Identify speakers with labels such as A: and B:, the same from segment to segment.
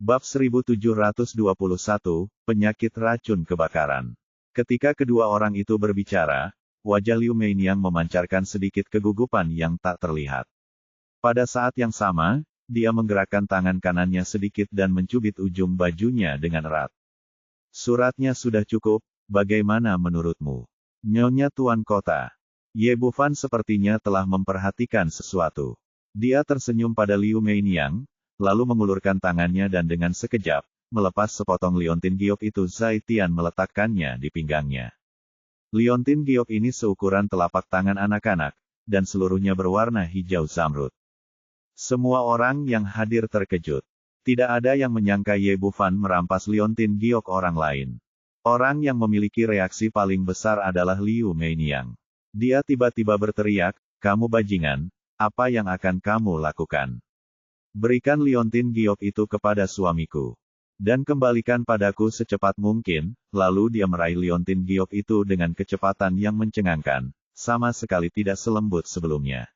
A: Bab 1721, Penyakit Racun Kebakaran. Ketika kedua orang itu berbicara, wajah Liu Meiniang memancarkan sedikit kegugupan yang tak terlihat. Pada saat yang sama, dia menggerakkan tangan kanannya sedikit dan mencubit ujung bajunya dengan erat. Suratnya sudah cukup, bagaimana menurutmu? Nyonya Tuan Kota. Ye Bufan sepertinya telah memperhatikan sesuatu. Dia tersenyum pada Liu Meiniang, lalu mengulurkan tangannya dan dengan sekejap, melepas sepotong liontin giok itu. Zai Tian meletakkannya di pinggangnya. Liontin giok ini seukuran telapak tangan anak-anak, dan seluruhnya berwarna hijau zamrud. Semua orang yang hadir terkejut. Tidak ada yang menyangka Ye Bufan merampas liontin giok orang lain. Orang yang memiliki reaksi paling besar adalah Liu Meiniang. Dia tiba-tiba berteriak, "Kamu bajingan, apa yang akan kamu lakukan? Berikan liontin giok itu kepada suamiku. Dan kembalikan padaku secepat mungkin." Lalu dia meraih liontin giok itu dengan kecepatan yang mencengangkan, sama sekali tidak selembut sebelumnya.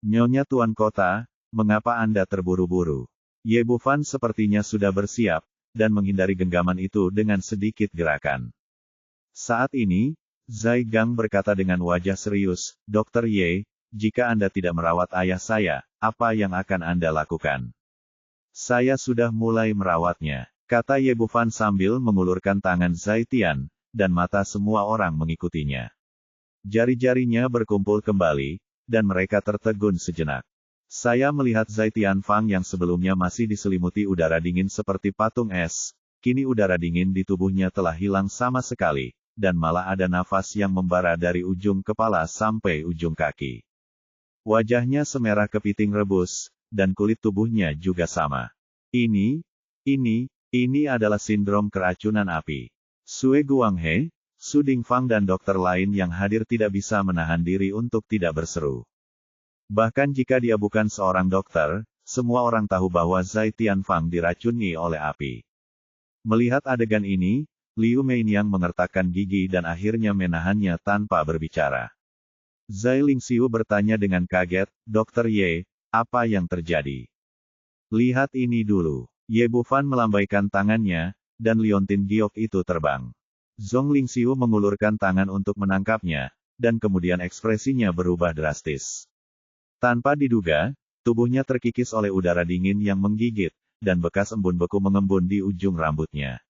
A: "Nyonya Tuan Kota, mengapa Anda terburu-buru?" Ye Bufan sepertinya sudah bersiap, dan menghindari genggaman itu dengan sedikit gerakan. Saat ini, Zai Gang berkata dengan wajah serius, "Dr. Ye, jika Anda tidak merawat ayah saya, apa yang akan Anda lakukan?" "Saya sudah mulai merawatnya," kata Ye Bufan sambil mengulurkan tangan Zai Tian, dan mata semua orang mengikutinya. Jari-jarinya berkumpul kembali, dan mereka tertegun sejenak. Saya melihat Zai Tianfang yang sebelumnya masih diselimuti udara dingin seperti patung es, kini udara dingin di tubuhnya telah hilang sama sekali, dan malah ada nafas yang membara dari ujung kepala sampai ujung kaki. Wajahnya semerah kepiting rebus, dan kulit tubuhnya juga sama. Ini adalah sindrom keracunan api. Sue Guanghe, Su Dingfang dan dokter lain yang hadir tidak bisa menahan diri untuk tidak berseru. Bahkan jika dia bukan seorang dokter, semua orang tahu bahwa Zai Tianfang diracuni oleh api. Melihat adegan ini, Liu Meiniang mengertakkan gigi dan akhirnya menahannya tanpa berbicara. Zai Lingxiu bertanya dengan kaget, "Dr. Ye, apa yang terjadi?" "Lihat ini dulu." Ye Bufan melambaikan tangannya, dan liontin giok itu terbang. Zong Lingxiu mengulurkan tangan untuk menangkapnya, dan kemudian ekspresinya berubah drastis. Tanpa diduga, tubuhnya terkikis oleh udara dingin yang menggigit, dan bekas embun beku mengembun di ujung rambutnya.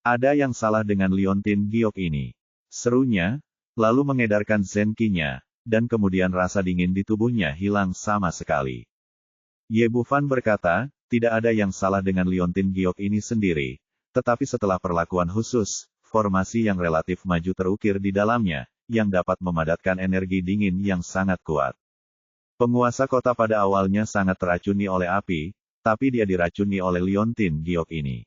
A: "Ada yang salah dengan liontin giok ini," serunya, lalu mengedarkan zenki-nya, dan kemudian rasa dingin di tubuhnya hilang sama sekali. Ye Bufan berkata, "Tidak ada yang salah dengan liontin giok ini sendiri, tetapi setelah perlakuan khusus, formasi yang relatif maju terukir di dalamnya, yang dapat memadatkan energi dingin yang sangat kuat. Penguasa kota pada awalnya sangat teracuni oleh api, tapi dia diracuni oleh liontin giok ini.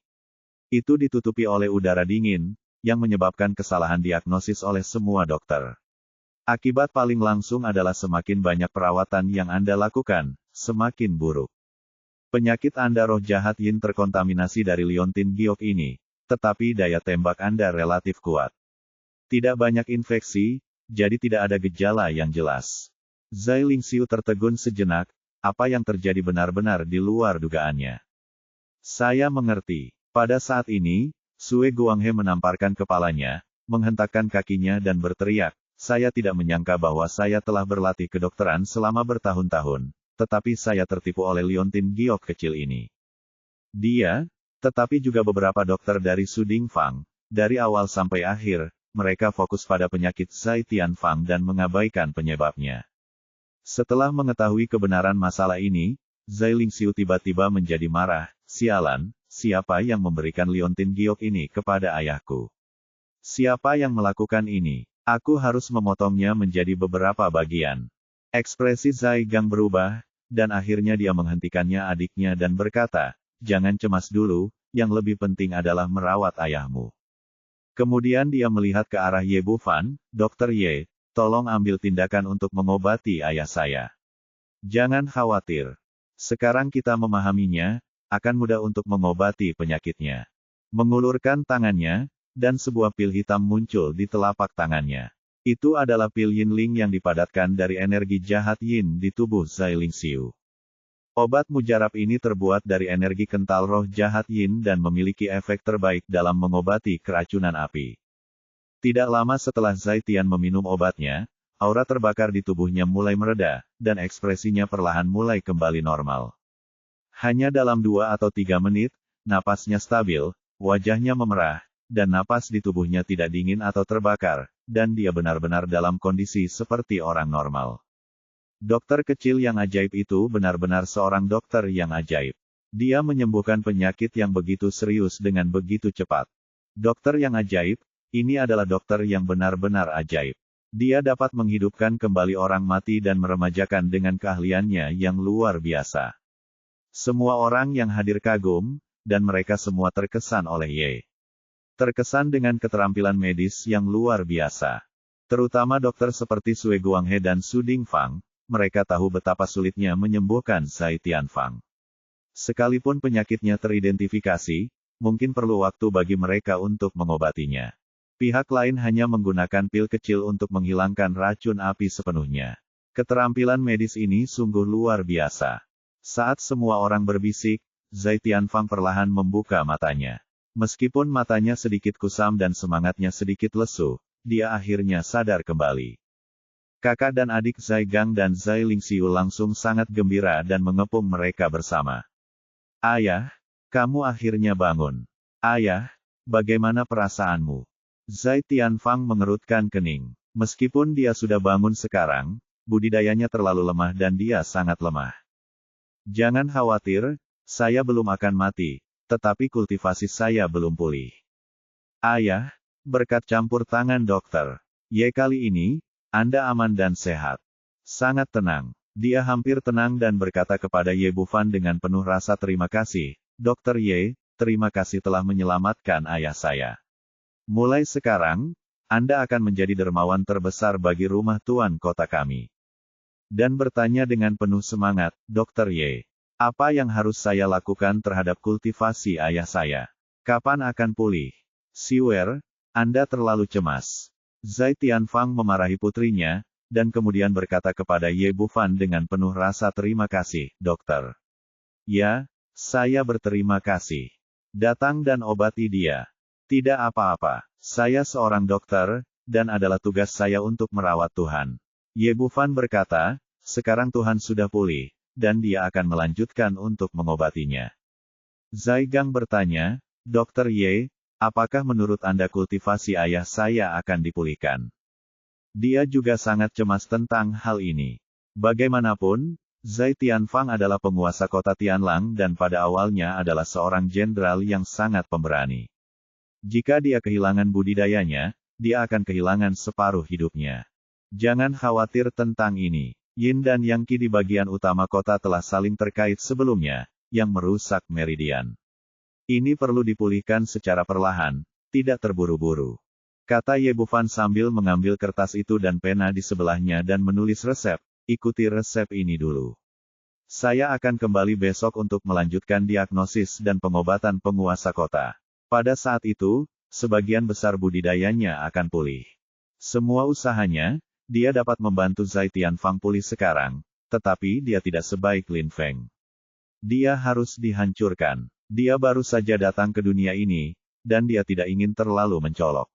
A: Itu ditutupi oleh udara dingin, yang menyebabkan kesalahan diagnosis oleh semua dokter. Akibat paling langsung adalah semakin banyak perawatan yang Anda lakukan, semakin buruk. Penyakit Anda roh jahat yin terkontaminasi dari liontin giok ini, tetapi daya tembak Anda relatif kuat. Tidak banyak infeksi, jadi tidak ada gejala yang jelas." Zai Lingxiu tertegun sejenak, apa yang terjadi benar-benar di luar dugaannya. "Saya mengerti." Pada saat ini, Sue Guanghe menamparkan kepalanya, menghentakkan kakinya dan berteriak, "Saya tidak menyangka bahwa saya telah berlatih kedokteran selama bertahun-tahun, tetapi saya tertipu oleh liontin giok kecil ini." Dia, tetapi juga beberapa dokter dari Su Dingfang, dari awal sampai akhir, mereka fokus pada penyakit Zai Tianfang dan mengabaikan penyebabnya. Setelah mengetahui kebenaran masalah ini, Zai Lingxiu tiba-tiba menjadi marah, "Sialan, siapa yang memberikan liontin giok ini kepada ayahku? Siapa yang melakukan ini? Aku harus memotongnya menjadi beberapa bagian." Ekspresi Zai Gang berubah, dan akhirnya dia menghentikannya adiknya dan berkata, "Jangan cemas dulu, yang lebih penting adalah merawat ayahmu." Kemudian dia melihat ke arah Ye Bufan, "Dr. Ye, tolong ambil tindakan untuk mengobati ayah saya. Jangan khawatir. Sekarang kita memahaminya, akan mudah untuk mengobati penyakitnya." Mengulurkan tangannya, dan sebuah pil hitam muncul di telapak tangannya. Itu adalah pil Yin Ling yang dipadatkan dari energi jahat Yin di tubuh Zai Lingxiu. Obat mujarab ini terbuat dari energi kental roh jahat yin dan memiliki efek terbaik dalam mengobati keracunan api. Tidak lama setelah Zai Tian meminum obatnya, aura terbakar di tubuhnya mulai mereda, dan ekspresinya perlahan mulai kembali normal. Hanya dalam 2 atau 3 menit, napasnya stabil, wajahnya memerah, dan napas di tubuhnya tidak dingin atau terbakar, dan dia benar-benar dalam kondisi seperti orang normal. Dokter kecil yang ajaib itu benar-benar seorang dokter yang ajaib. Dia menyembuhkan penyakit yang begitu serius dengan begitu cepat. Dokter yang ajaib, ini adalah dokter yang benar-benar ajaib. Dia dapat menghidupkan kembali orang mati dan meremajakan dengan keahliannya yang luar biasa. Semua orang yang hadir kagum, dan mereka semua terkesan oleh Ye. Terkesan dengan keterampilan medis yang luar biasa. Terutama dokter seperti Sue Guanghe dan Su Dingfang, mereka tahu betapa sulitnya menyembuhkan Zai Tianfang. Sekalipun penyakitnya teridentifikasi, mungkin perlu waktu bagi mereka untuk mengobatinya. Pihak lain hanya menggunakan pil kecil untuk menghilangkan racun api sepenuhnya. Keterampilan medis ini sungguh luar biasa. Saat semua orang berbisik, Zai Tianfang perlahan membuka matanya. Meskipun matanya sedikit kusam dan semangatnya sedikit lesu, dia akhirnya sadar kembali. Kakak dan adik Zai Gang dan Zai Lingxiu langsung sangat gembira dan mengepung mereka bersama. Ayah, kamu akhirnya bangun. Ayah, bagaimana perasaanmu? Zai Tianfang mengerutkan kening. Meskipun dia sudah bangun sekarang, budidayanya terlalu lemah dan dia sangat lemah. Jangan khawatir, saya belum akan mati, tetapi kultivasi saya belum pulih. Ayah, berkat campur tangan dokter, Ye kali ini, Anda aman dan sehat. Sangat tenang. Dia hampir tenang dan berkata kepada Ye Bufan dengan penuh rasa terima kasih, Dokter Ye, terima kasih telah menyelamatkan ayah saya. Mulai sekarang, Anda akan menjadi dermawan terbesar bagi rumah tuan kota kami. Dan bertanya dengan penuh semangat, Dokter Ye, apa yang harus saya lakukan terhadap kultivasi ayah saya? Kapan akan pulih? Siwer, Anda terlalu cemas. Zai Tianfang memarahi putrinya, dan kemudian berkata kepada Ye Bufan dengan penuh rasa terima kasih, dokter. Ya, saya berterima kasih. Datang dan obati dia. Tidak apa-apa, saya seorang dokter, dan adalah tugas saya untuk merawat Tuhan. Ye Bufan berkata, sekarang Tuhan sudah pulih, dan dia akan melanjutkan untuk mengobatinya. Zai Gang bertanya, Dokter Ye, apakah menurut Anda kultivasi ayah saya akan dipulihkan? Dia juga sangat cemas tentang hal ini. Bagaimanapun, Zai Tianfang adalah penguasa kota Tianlang dan pada awalnya adalah seorang jenderal yang sangat pemberani. Jika dia kehilangan budidayanya, dia akan kehilangan separuh hidupnya. Jangan khawatir tentang ini. Yin dan Yang Qi di bagian utama kota telah saling terkait sebelumnya, yang merusak meridian. Ini perlu dipulihkan secara perlahan, tidak terburu-buru. Kata Ye Bufan sambil mengambil kertas itu dan pena di sebelahnya dan menulis resep, ikuti resep ini dulu. Saya akan kembali besok untuk melanjutkan diagnosis dan pengobatan penguasa kota. Pada saat itu, sebagian besar budidayanya akan pulih. Semua usahanya, dia dapat membantu Zai Tianfang pulih sekarang, tetapi dia tidak sebaik Lin Feng. Dia harus dihancurkan. Dia baru saja datang ke dunia ini, dan dia tidak ingin terlalu mencolok.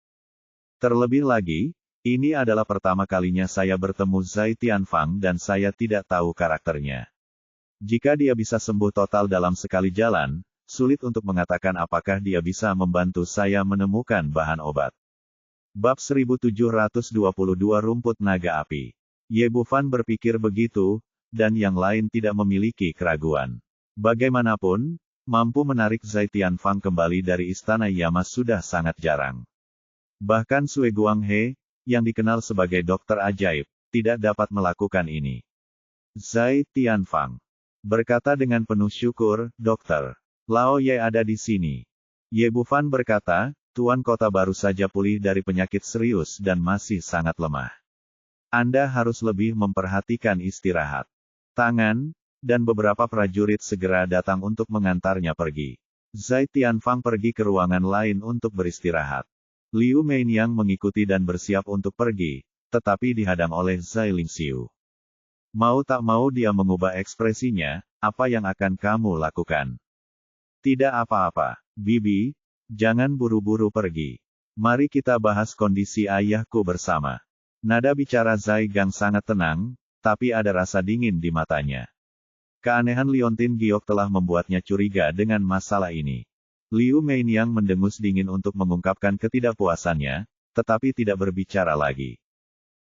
A: Terlebih lagi, ini adalah pertama kalinya saya bertemu Zai Tianfang dan saya tidak tahu karakternya. Jika dia bisa sembuh total dalam sekali jalan, sulit untuk mengatakan apakah dia bisa membantu saya menemukan bahan obat. Bab 1722 Rumput Naga Api. Ye Bufan berpikir begitu, dan yang lain tidak memiliki keraguan. Bagaimanapun, mampu menarik Zai Tianfang kembali dari istana Yama sudah sangat jarang. Bahkan Sue Guanghe, yang dikenal sebagai dokter ajaib, tidak dapat melakukan ini. Zai Tianfang berkata dengan penuh syukur, Dokter Lao Ye ada di sini. Ye Bufan berkata, Tuan kota baru saja pulih dari penyakit serius dan masih sangat lemah. Anda harus lebih memperhatikan istirahat. Tangan, dan beberapa prajurit segera datang untuk mengantarnya pergi. Zai Tianfang pergi ke ruangan lain untuk beristirahat. Liu Meinyang mengikuti dan bersiap untuk pergi, tetapi dihadang oleh Zai Lingxiu. Mau tak mau dia mengubah ekspresinya, apa yang akan kamu lakukan? Tidak apa-apa, Bibi, jangan buru-buru pergi. Mari kita bahas kondisi ayahku bersama. Nada bicara Zai Gang sangat tenang, tapi ada rasa dingin di matanya. Keanehan Liontin Giok telah membuatnya curiga dengan masalah ini. Liu Meinyang mendengus dingin untuk mengungkapkan ketidakpuasannya, tetapi tidak berbicara lagi.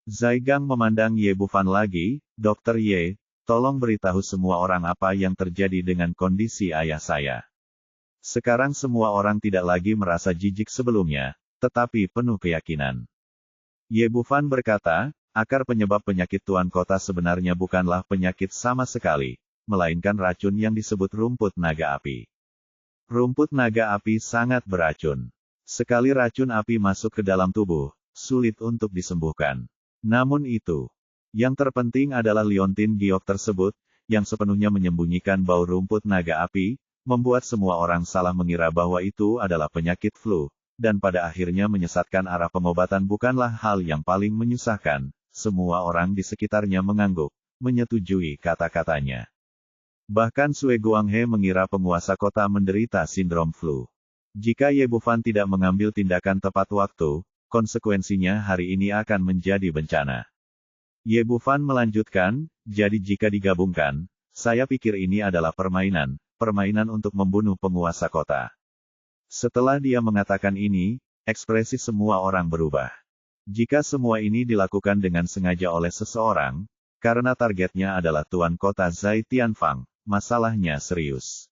A: Zai Gang memandang Ye Bufan lagi, Dokter Ye, tolong beritahu semua orang apa yang terjadi dengan kondisi ayah saya. Sekarang semua orang tidak lagi merasa jijik sebelumnya, tetapi penuh keyakinan. Ye Bufan berkata, akar penyebab penyakit Tuan Kota sebenarnya bukanlah penyakit sama sekali, melainkan racun yang disebut rumput naga api. Rumput naga api sangat beracun. Sekali racun api masuk ke dalam tubuh, sulit untuk disembuhkan. Namun itu, yang terpenting adalah Liontin Giok tersebut, yang sepenuhnya menyembunyikan bau rumput naga api, membuat semua orang salah mengira bahwa itu adalah penyakit flu, dan pada akhirnya menyesatkan arah pengobatan bukanlah hal yang paling menyusahkan. Semua orang di sekitarnya mengangguk, menyetujui kata-katanya. Bahkan Sue Guanghe mengira penguasa kota menderita sindrom flu. Jika Ye Bufan tidak mengambil tindakan tepat waktu, konsekuensinya hari ini akan menjadi bencana. Ye Bufan melanjutkan, jadi jika digabungkan, saya pikir ini adalah permainan untuk membunuh penguasa kota. Setelah dia mengatakan ini, ekspresi semua orang berubah. Jika semua ini dilakukan dengan sengaja oleh seseorang, karena targetnya adalah Tuan Kota Zai Tianfang, masalahnya serius.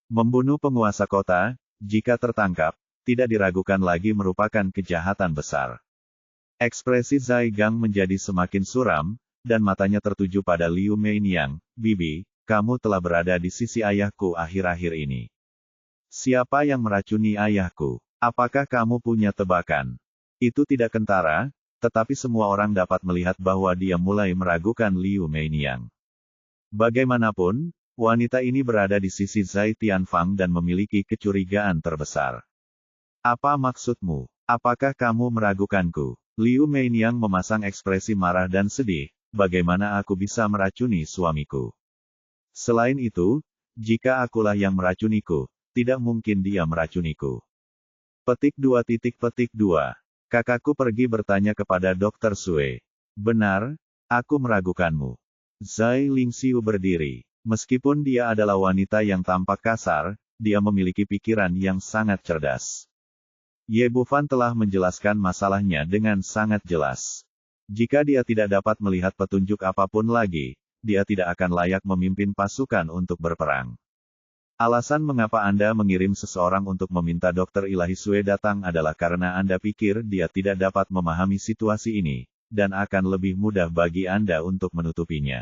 A: Membunuh penguasa kota, jika tertangkap, tidak diragukan lagi merupakan kejahatan besar. Ekspresi Zai Gang menjadi semakin suram, dan matanya tertuju pada Liu Meinyang. Bibi, kamu telah berada di sisi ayahku akhir-akhir ini. Siapa yang meracuni ayahku? Apakah kamu punya tebakan? Itu tidak kentara, tetapi semua orang dapat melihat bahwa dia mulai meragukan Liu Meinyang. Bagaimanapun, wanita ini berada di sisi Zai Tianfang dan memiliki kecurigaan terbesar. Apa maksudmu? Apakah kamu meragukanku? Liu Meinyang memasang ekspresi marah dan sedih, bagaimana aku bisa meracuni suamiku? Selain itu, jika akulah yang meracuniku, tidak mungkin dia meracuniku. Petik 2. Kakakku pergi bertanya kepada Dr. Sue. Benar, aku meragukanmu. Zai Lingxiu berdiri. Meskipun dia adalah wanita yang tampak kasar, dia memiliki pikiran yang sangat cerdas. Ye Bufan telah menjelaskan masalahnya dengan sangat jelas. Jika dia tidak dapat melihat petunjuk apapun lagi, dia tidak akan layak memimpin pasukan untuk berperang. Alasan mengapa Anda mengirim seseorang untuk meminta Dokter Ilahi Sue datang adalah karena Anda pikir dia tidak dapat memahami situasi ini, dan akan lebih mudah bagi Anda untuk menutupinya.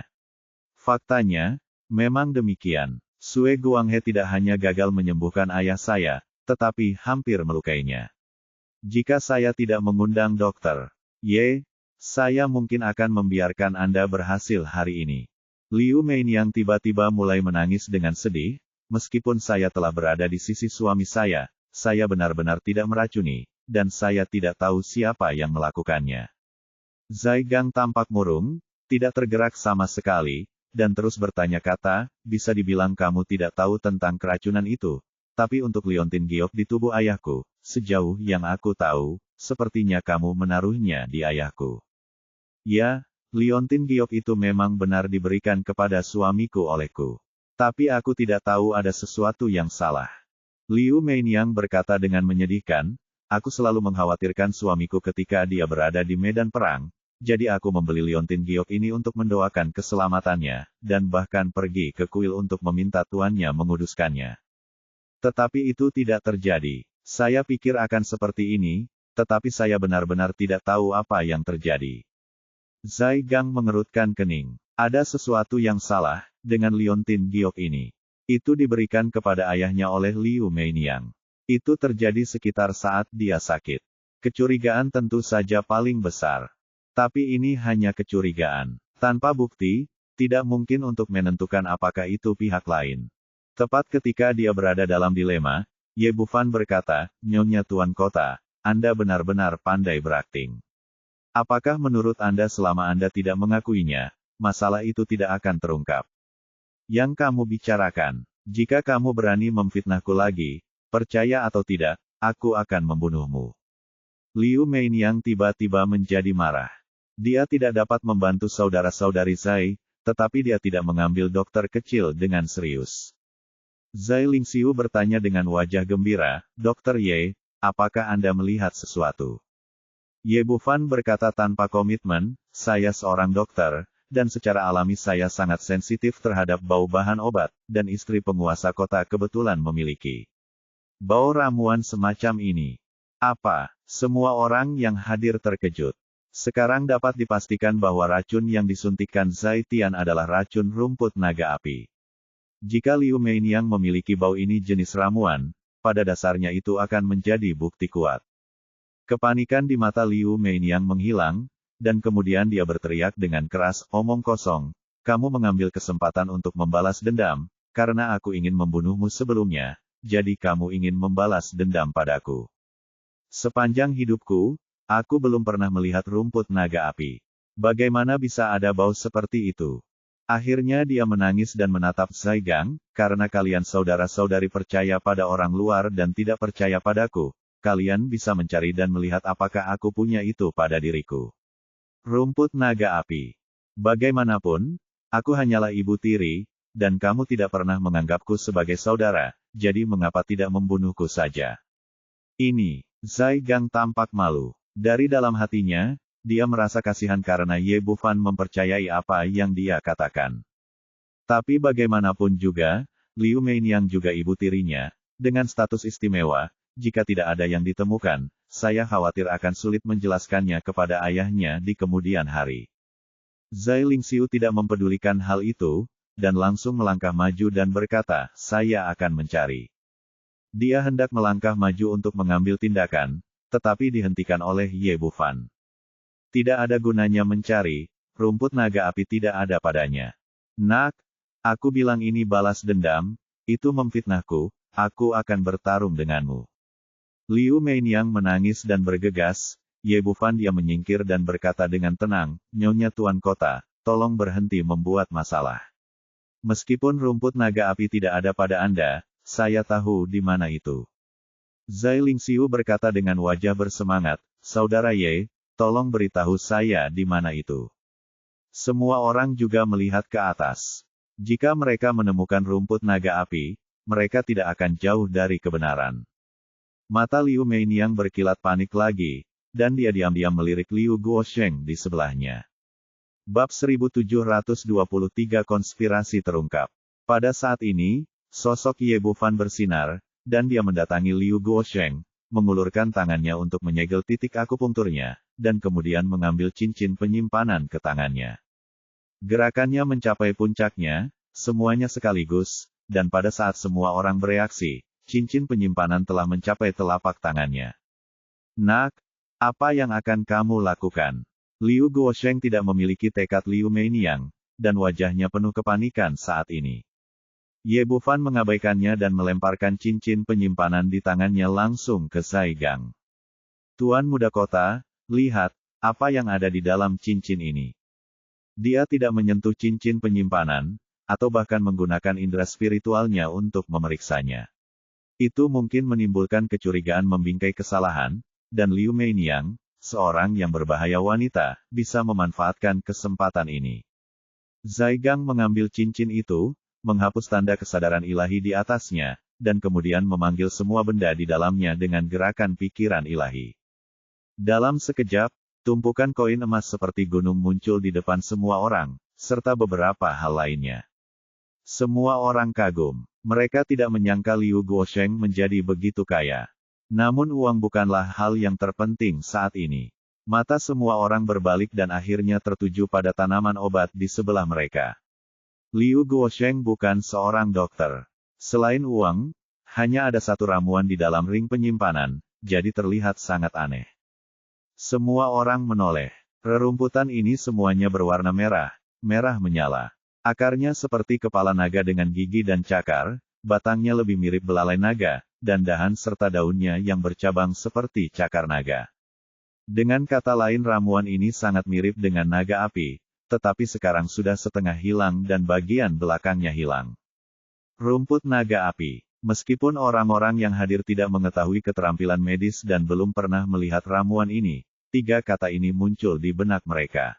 A: Faktanya, memang demikian. Sue Guanghe tidak hanya gagal menyembuhkan ayah saya, tetapi hampir melukainya. Jika saya tidak mengundang Dokter Ye, saya mungkin akan membiarkan Anda berhasil hari ini. Liu Meinyang tiba-tiba mulai menangis dengan sedih, meskipun saya telah berada di sisi suami saya benar-benar tidak meracuni, dan saya tidak tahu siapa yang melakukannya. Zai Gang tampak murung, tidak tergerak sama sekali, dan terus bertanya-kata, bisa dibilang kamu tidak tahu tentang keracunan itu. Tapi untuk Liontin Giok di tubuh ayahku, sejauh yang aku tahu, sepertinya kamu menaruhnya di ayahku. Ya, Liontin Giok itu memang benar diberikan kepada suamiku olehku. Tapi aku tidak tahu ada sesuatu yang salah. Liu Meinyang berkata dengan menyedihkan, aku selalu mengkhawatirkan suamiku ketika dia berada di medan perang, jadi aku membeli Liontin Giok ini untuk mendoakan keselamatannya, dan bahkan pergi ke kuil untuk meminta tuannya menguduskannya. Tetapi itu tidak terjadi. Saya pikir akan seperti ini, tetapi saya benar-benar tidak tahu apa yang terjadi. Zai Gang mengerutkan kening. Ada sesuatu yang salah dengan Liontin Giok ini. Itu diberikan kepada ayahnya oleh Liu Meinyang. Itu terjadi sekitar saat dia sakit. Kecurigaan tentu saja paling besar. Tapi ini hanya kecurigaan. Tanpa bukti, tidak mungkin untuk menentukan apakah itu pihak lain. Tepat ketika dia berada dalam dilema, Ye Bufan berkata, Nyonya Tuan Kota, Anda benar-benar pandai berakting. Apakah menurut Anda selama Anda tidak mengakuinya, masalah itu tidak akan terungkap. Yang kamu bicarakan, jika kamu berani memfitnahku lagi, percaya atau tidak, aku akan membunuhmu. Liu Meiniang tiba-tiba menjadi marah. Dia tidak dapat membantu saudara-saudari Zai, tetapi dia tidak mengambil dokter kecil dengan serius. Zai Lingxiu bertanya dengan wajah gembira, Dokter Ye, apakah Anda melihat sesuatu? Ye Bufan berkata tanpa komitmen, saya seorang dokter, dan secara alami saya sangat sensitif terhadap bau bahan obat, dan istri penguasa kota kebetulan memiliki bau ramuan semacam ini. Apa? Semua orang yang hadir terkejut. Sekarang dapat dipastikan bahwa racun yang disuntikkan Zai Tian adalah racun rumput naga api. Jika Liu Meiniang memiliki bau ini jenis ramuan, pada dasarnya itu akan menjadi bukti kuat. Kepanikan di mata Liu Meiniang menghilang, dan kemudian dia berteriak dengan keras, omong kosong, kamu mengambil kesempatan untuk membalas dendam, karena aku ingin membunuhmu sebelumnya, jadi kamu ingin membalas dendam padaku. Sepanjang hidupku, aku belum pernah melihat rumput naga api. Bagaimana bisa ada bau seperti itu? Akhirnya dia menangis dan menatap Zai Gang, karena kalian saudara-saudari percaya pada orang luar dan tidak percaya padaku, kalian bisa mencari dan melihat apakah aku punya itu pada diriku. Rumput naga api. Bagaimanapun, aku hanyalah ibu tiri, dan kamu tidak pernah menganggapku sebagai saudara, jadi mengapa tidak membunuhku saja? Ini, Zai Gang tampak malu. Dari dalam hatinya, dia merasa kasihan karena Ye Bufan mempercayai apa yang dia katakan. Tapi bagaimanapun juga, Liu Meiniang juga ibu tirinya, dengan status istimewa, jika tidak ada yang ditemukan, saya khawatir akan sulit menjelaskannya kepada ayahnya di kemudian hari. Zai Lingxiu tidak mempedulikan hal itu, dan langsung melangkah maju dan berkata, saya akan mencari. Dia hendak melangkah maju untuk mengambil tindakan, tetapi dihentikan oleh Ye Bufan. Tidak ada gunanya mencari, rumput naga api tidak ada padanya. Nak, aku bilang ini balas dendam, itu memfitnahku, aku akan bertarung denganmu. Liu Meiniang menangis dan bergegas, Ye Bufan dia menyingkir dan berkata dengan tenang, Nyonya Tuan Kota, tolong berhenti membuat masalah. Meskipun rumput naga api tidak ada pada Anda, saya tahu di mana itu. Zai Lingxiu berkata dengan wajah bersemangat, Saudara Ye, tolong beritahu saya di mana itu. Semua orang juga melihat ke atas. Jika mereka menemukan rumput naga api, mereka tidak akan jauh dari kebenaran. Mata Liu Meiniang berkilat panik lagi, dan dia diam-diam melirik Liu Guosheng di sebelahnya. Bab 1723 Konspirasi terungkap. Pada saat ini, sosok Ye Bufan bersinar, dan dia mendatangi Liu Guosheng, mengulurkan tangannya untuk menyegel titik akupunkturnya, dan kemudian mengambil cincin penyimpanan ke tangannya. Gerakannya mencapai puncaknya, semuanya sekaligus, dan pada saat semua orang bereaksi, cincin penyimpanan telah mencapai telapak tangannya. Nak, apa yang akan kamu lakukan? Liu Guosheng tidak memiliki tekad Liu Meiniang, dan wajahnya penuh kepanikan saat ini. Ye Bufan mengabaikannya dan melemparkan cincin penyimpanan di tangannya langsung ke Zai Gang. Tuan Muda Kota, lihat, apa yang ada di dalam cincin ini. Dia tidak menyentuh cincin penyimpanan, atau bahkan menggunakan indera spiritualnya untuk memeriksanya. Itu mungkin menimbulkan kecurigaan membingkai kesalahan, dan Liu Meiniang, seorang yang berbahaya wanita, bisa memanfaatkan kesempatan ini. Zai Gang mengambil cincin itu, menghapus tanda kesadaran ilahi di atasnya, dan kemudian memanggil semua benda di dalamnya dengan gerakan pikiran ilahi. Dalam sekejap, tumpukan koin emas seperti gunung muncul di depan semua orang, serta beberapa hal lainnya. Semua orang kagum. Mereka tidak menyangka Liu Guosheng menjadi begitu kaya. Namun uang bukanlah hal yang terpenting saat ini. Mata semua orang berbalik dan akhirnya tertuju pada tanaman obat di sebelah mereka. Liu Guosheng bukan seorang dokter. Selain uang, hanya ada satu ramuan di dalam ring penyimpanan, jadi terlihat sangat aneh. Semua orang menoleh. Rerumputan ini semuanya berwarna merah, merah menyala. Akarnya seperti kepala naga dengan gigi dan cakar, batangnya lebih mirip belalai naga, dan dahan serta daunnya yang bercabang seperti cakar naga. Dengan kata lain ramuan ini sangat mirip dengan naga api, tetapi sekarang sudah setengah hilang dan bagian belakangnya hilang. Rumput naga api. Meskipun orang-orang yang hadir tidak mengetahui keterampilan medis dan belum pernah melihat ramuan ini, 3 kata ini muncul di benak mereka.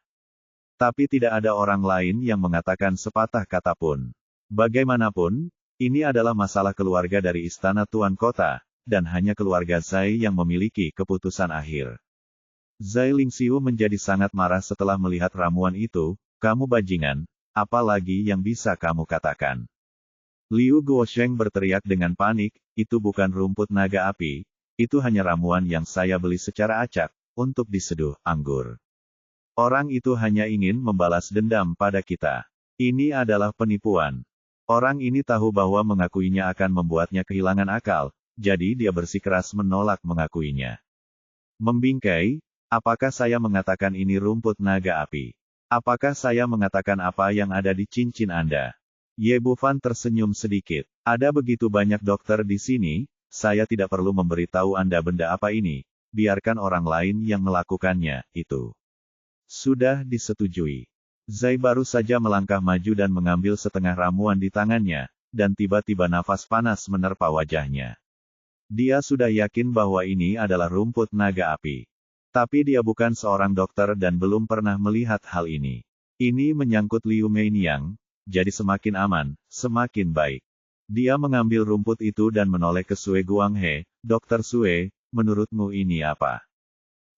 A: Tapi tidak ada orang lain yang mengatakan sepatah kata pun. Bagaimanapun, ini adalah masalah keluarga dari istana Tuan Kota, dan hanya keluarga Zai yang memiliki keputusan akhir. Zai Lingxiu menjadi sangat marah setelah melihat ramuan itu. Kamu bajingan, apa lagi yang bisa kamu katakan? Liu Guosheng berteriak dengan panik, itu bukan rumput naga api, itu hanya ramuan yang saya beli secara acak, untuk diseduh anggur. Orang itu hanya ingin membalas dendam pada kita. Ini adalah penipuan. Orang ini tahu bahwa mengakuinya akan membuatnya kehilangan akal, jadi dia bersikeras menolak mengakuinya. Membingkai, apakah saya mengatakan ini rumput naga api? Apakah saya mengatakan apa yang ada di cincin Anda? Ye Bufan tersenyum sedikit. Ada begitu banyak dokter di sini, saya tidak perlu memberitahu Anda benda apa ini, biarkan orang lain yang melakukannya, itu. Sudah disetujui. Zai baru saja melangkah maju dan mengambil setengah ramuan di tangannya, dan tiba-tiba nafas panas menerpa wajahnya. Dia sudah yakin bahwa ini adalah rumput naga api. Tapi dia bukan seorang dokter dan belum pernah melihat hal ini. Ini menyangkut Liu Meiniang. Jadi semakin aman, semakin baik. Dia mengambil rumput itu dan menoleh ke Sue Guanghe. Dokter Sue, menurutmu ini apa?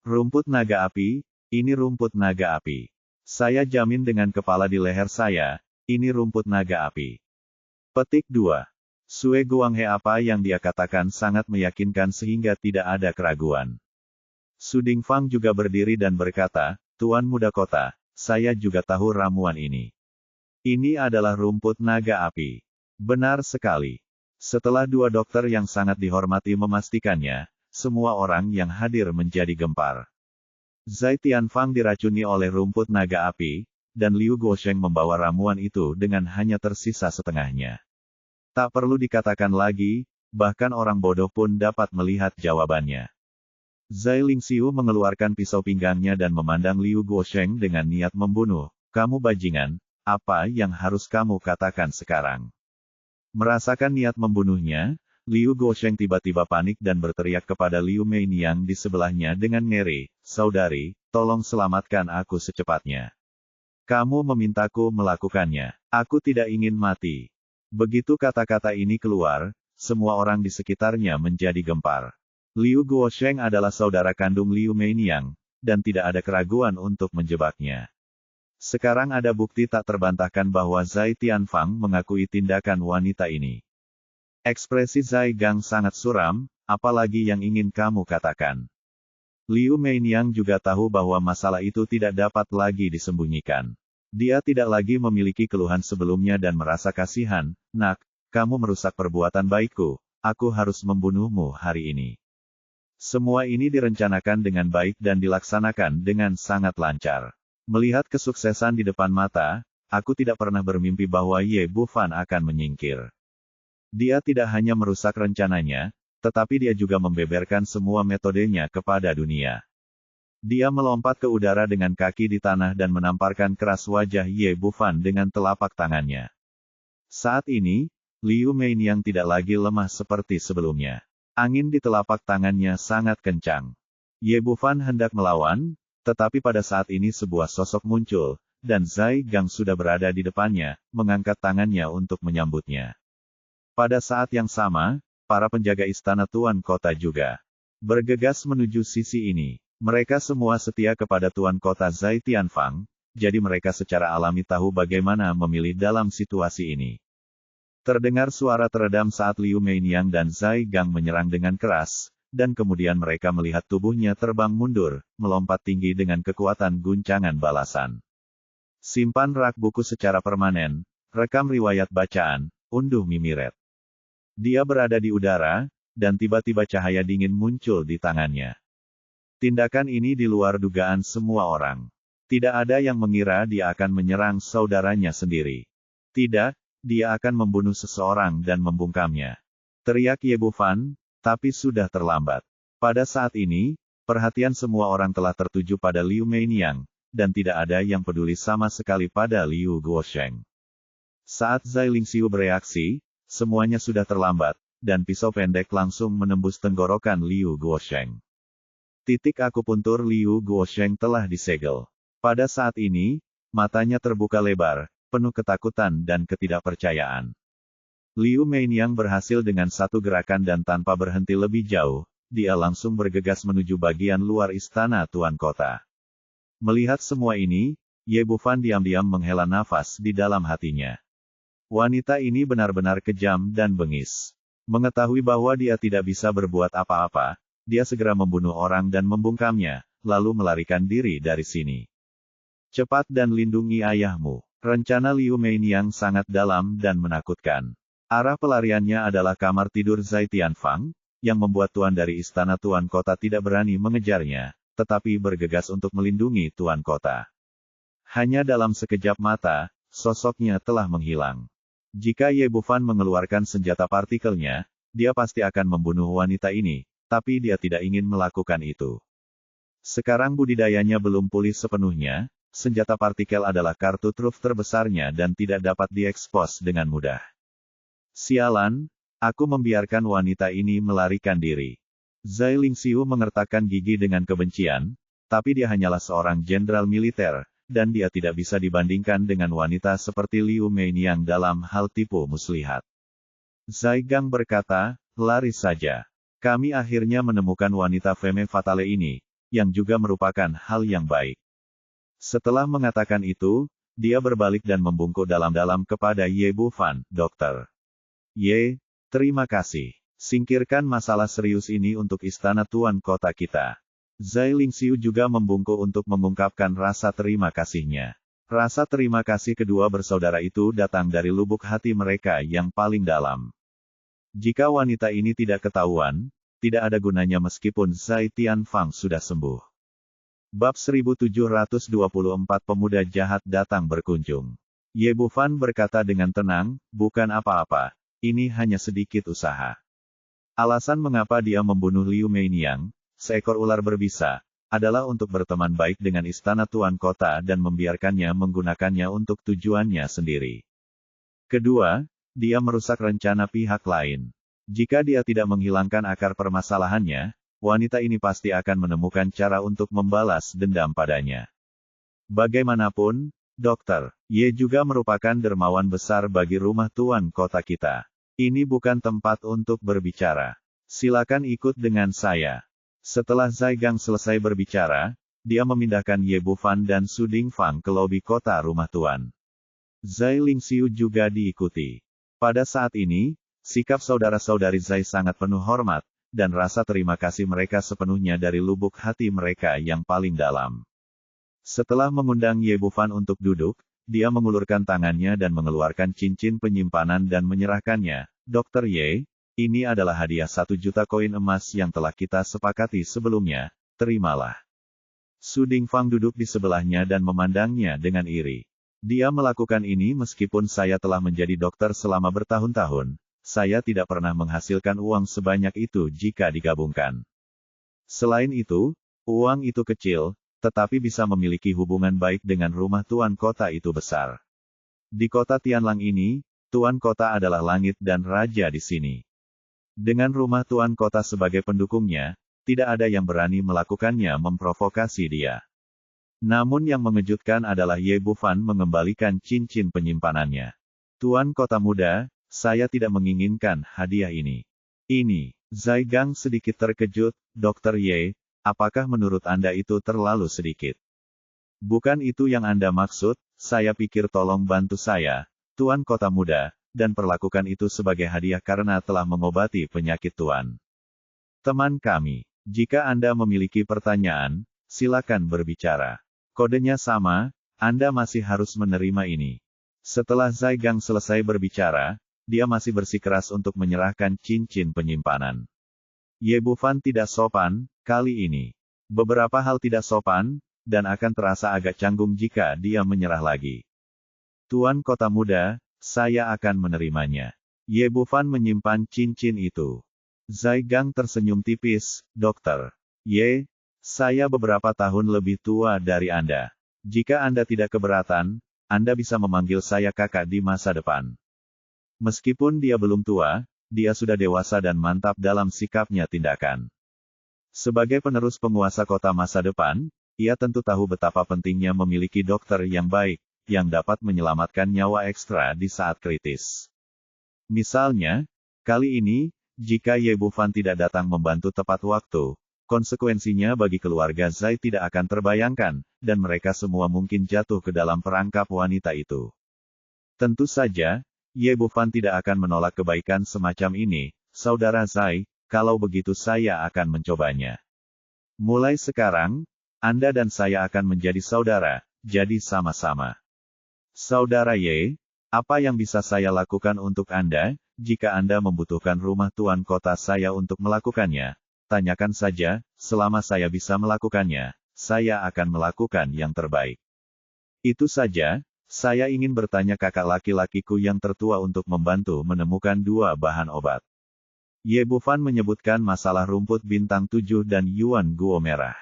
A: Rumput naga api? Ini rumput naga api. Saya jamin dengan kepala di leher saya, ini rumput naga api. Petik 2. Sue Guanghe apa yang dia katakan sangat meyakinkan sehingga tidak ada keraguan. Su Dingfang juga berdiri dan berkata, Tuan Muda Kota, saya juga tahu ramuan ini. Ini adalah rumput naga api. Benar sekali. Setelah 2 dokter yang sangat dihormati memastikannya, semua orang yang hadir menjadi gempar. Zai Tianfang diracuni oleh rumput naga api, dan Liu Guosheng membawa ramuan itu dengan hanya tersisa setengahnya. Tak perlu dikatakan lagi, bahkan orang bodoh pun dapat melihat jawabannya. Zai Lingxiu mengeluarkan pisau pinggangnya dan memandang Liu Guosheng dengan niat membunuh. Kamu bajingan. Apa yang harus kamu katakan sekarang? Merasakan niat membunuhnya, Liu Guosheng tiba-tiba panik dan berteriak kepada Liu Meiniang di sebelahnya dengan ngeri, Saudari, tolong selamatkan aku secepatnya. Kamu memintaku melakukannya. Aku tidak ingin mati. Begitu kata-kata ini keluar, semua orang di sekitarnya menjadi gempar. Liu Guosheng adalah saudara kandung Liu Meiniang, dan tidak ada keraguan untuk menjebaknya. Sekarang ada bukti tak terbantahkan bahwa Zai Tianfang mengakui tindakan wanita ini. Ekspresi Zai Gang sangat suram, apalagi yang ingin kamu katakan. Liu Meiniang juga tahu bahwa masalah itu tidak dapat lagi disembunyikan. Dia tidak lagi memiliki keluhan sebelumnya dan merasa kasihan, Nak, kamu merusak perbuatan baikku, aku harus membunuhmu hari ini. Semua ini direncanakan dengan baik dan dilaksanakan dengan sangat lancar. Melihat kesuksesan di depan mata, aku tidak pernah bermimpi bahwa Ye Bufan akan menyingkir. Dia tidak hanya merusak rencananya, tetapi dia juga membeberkan semua metodenya kepada dunia. Dia melompat ke udara dengan kaki di tanah dan menamparkan keras wajah Ye Bufan dengan telapak tangannya. Saat ini, Liu Meiniang tidak lagi lemah seperti sebelumnya. Angin di telapak tangannya sangat kencang. Ye Bufan hendak melawan, tetapi pada saat ini sebuah sosok muncul, dan Zai Gang sudah berada di depannya, mengangkat tangannya untuk menyambutnya. Pada saat yang sama, para penjaga istana Tuan Kota juga bergegas menuju sisi ini. Mereka semua setia kepada Tuan Kota Zai Tianfang, jadi mereka secara alami tahu bagaimana memilih dalam situasi ini. Terdengar suara teredam saat Liu Meiniang dan Zai Gang menyerang dengan keras, dan kemudian mereka melihat tubuhnya terbang mundur, melompat tinggi dengan kekuatan guncangan balasan. Simpan rak buku secara permanen, rekam riwayat bacaan, unduh Mimiret. Dia berada di udara, dan tiba-tiba cahaya dingin muncul di tangannya. Tindakan ini di luar dugaan semua orang. Tidak ada yang mengira dia akan menyerang saudaranya sendiri. Tidak, dia akan membunuh seseorang dan membungkamnya. Teriak Ye Bufan, tapi sudah terlambat. Pada saat ini, perhatian semua orang telah tertuju pada Liu Meiniang, dan tidak ada yang peduli sama sekali pada Liu Guosheng. Saat Zai Lingxiu bereaksi, semuanya sudah terlambat, dan pisau pendek langsung menembus tenggorokan Liu Guosheng. Titik akupuntur Liu Guosheng telah disegel. Pada saat ini, matanya terbuka lebar, penuh ketakutan dan ketidakpercayaan. Liu Meinyang berhasil dengan satu gerakan dan tanpa berhenti lebih jauh, dia langsung bergegas menuju bagian luar istana Tuan Kota. Melihat semua ini, Ye Bufan diam-diam menghela nafas di dalam hatinya. Wanita ini benar-benar kejam dan bengis. Mengetahui bahwa dia tidak bisa berbuat apa-apa, dia segera membunuh orang dan membungkamnya, lalu melarikan diri dari sini. Cepat dan lindungi ayahmu. Rencana Liu Meinyang sangat dalam dan menakutkan. Arah pelariannya adalah kamar tidur Zai Tianfang, yang membuat tuan dari istana Tuan Kota tidak berani mengejarnya, tetapi bergegas untuk melindungi Tuan Kota. Hanya dalam sekejap mata, sosoknya telah menghilang. Jika Ye Bufan mengeluarkan senjata partikelnya, dia pasti akan membunuh wanita ini, tapi dia tidak ingin melakukan itu. Sekarang budidayanya belum pulih sepenuhnya, senjata partikel adalah kartu truf terbesarnya dan tidak dapat diekspos dengan mudah. Sialan, aku membiarkan wanita ini melarikan diri. Zai Lingxiu mengertakkan gigi dengan kebencian, tapi dia hanyalah seorang jenderal militer, dan dia tidak bisa dibandingkan dengan wanita seperti Liu Meinyang dalam hal tipu muslihat. Zai Gang berkata, lari saja. Kami akhirnya menemukan wanita femme fatale ini, yang juga merupakan hal yang baik. Setelah mengatakan itu, dia berbalik dan membungkuk dalam-dalam kepada Ye Bufan, dokter. Ye, terima kasih. Singkirkan masalah serius ini untuk istana Tuan Kota kita. Zai Lingxiu juga membungkuk untuk mengungkapkan rasa terima kasihnya. Rasa terima kasih kedua bersaudara itu datang dari lubuk hati mereka yang paling dalam. Jika wanita ini tidak ketahuan, tidak ada gunanya meskipun Zai Tianfang sudah sembuh. Bab 1724 Pemuda Jahat datang berkunjung. Ye Bufan berkata dengan tenang, bukan apa-apa, ini hanya sedikit usaha. Alasan mengapa dia membunuh Liu Meinyang, seekor ular berbisa, adalah untuk berteman baik dengan istana Tuan Kota dan membiarkannya menggunakannya untuk tujuannya sendiri. Kedua, dia merusak rencana pihak lain. Jika dia tidak menghilangkan akar permasalahannya, wanita ini pasti akan menemukan cara untuk membalas dendam padanya. Bagaimanapun, Dokter, Ye juga merupakan dermawan besar bagi rumah Tuan Kota kita. Ini bukan tempat untuk berbicara. Silakan ikut dengan saya. Setelah Zai Gang selesai berbicara, dia memindahkan Ye Bufan dan Su Dingfang ke lobi kota rumah Tuan. Zai Lingxiu juga diikuti. Pada saat ini, sikap saudara-saudari Zai sangat penuh hormat, dan rasa terima kasih mereka sepenuhnya dari lubuk hati mereka yang paling dalam. Setelah mengundang Ye Bufan untuk duduk, dia mengulurkan tangannya dan mengeluarkan cincin penyimpanan dan menyerahkannya. Dokter Ye, ini adalah hadiah 1 juta koin emas yang telah kita sepakati sebelumnya, terimalah. Su Dingfang duduk di sebelahnya dan memandangnya dengan iri. Dia melakukan ini meskipun saya telah menjadi dokter selama bertahun-tahun, saya tidak pernah menghasilkan uang sebanyak itu jika digabungkan. Selain itu, uang itu kecil, tetapi bisa memiliki hubungan baik dengan rumah Tuan Kota itu besar. Di kota Tianlang ini, Tuan Kota adalah langit dan raja di sini. Dengan rumah Tuan Kota sebagai pendukungnya, tidak ada yang berani melakukannya memprovokasi dia. Namun yang mengejutkan adalah Ye Bufan mengembalikan cincin penyimpanannya. Tuan Kota Muda, saya tidak menginginkan hadiah ini. Ini, Zai Gang sedikit terkejut, Dokter Ye, apakah menurut Anda itu terlalu sedikit? Bukan itu yang Anda maksud, saya pikir tolong bantu saya, Tuan Kota Muda, dan perlakukan itu sebagai hadiah karena telah mengobati penyakit Tuan. Teman kami, jika Anda memiliki pertanyaan, silakan berbicara. Kodenya sama, Anda masih harus menerima ini. Setelah Zai Gang selesai berbicara, dia masih bersikeras untuk menyerahkan cincin penyimpanan. Ye Bufan tidak sopan, kali ini. Beberapa hal tidak sopan, dan akan terasa agak canggung jika dia menyerah lagi. Tuan Kota Muda, saya akan menerimanya. Ye Bufan menyimpan cincin itu. Zai Gang tersenyum tipis, Dokter Ye, saya beberapa tahun lebih tua dari Anda. Jika Anda tidak keberatan, Anda bisa memanggil saya kakak di masa depan. Meskipun dia belum tua, dia sudah dewasa dan mantap dalam sikapnya tindakan. Sebagai penerus penguasa kota masa depan, ia tentu tahu betapa pentingnya memiliki dokter yang baik, yang dapat menyelamatkan nyawa ekstra di saat kritis. Misalnya, kali ini, jika Ye Bufan tidak datang membantu tepat waktu, konsekuensinya bagi keluarga Zai tidak akan terbayangkan, dan mereka semua mungkin jatuh ke dalam perangkap wanita itu. Tentu saja, Ye Bufan tidak akan menolak kebaikan semacam ini, saudara Zai, kalau begitu saya akan mencobanya. Mulai sekarang, Anda dan saya akan menjadi saudara, jadi sama-sama. Saudara Ye, apa yang bisa saya lakukan untuk Anda, jika Anda membutuhkan rumah tuan kota saya untuk melakukannya? Tanyakan saja, selama saya bisa melakukannya, saya akan melakukan yang terbaik. Itu saja, saya ingin bertanya kakak laki-lakiku yang tertua untuk membantu menemukan 2 bahan obat. Ye Bufan menyebutkan masalah rumput bintang 7 dan Yuan Guo merah.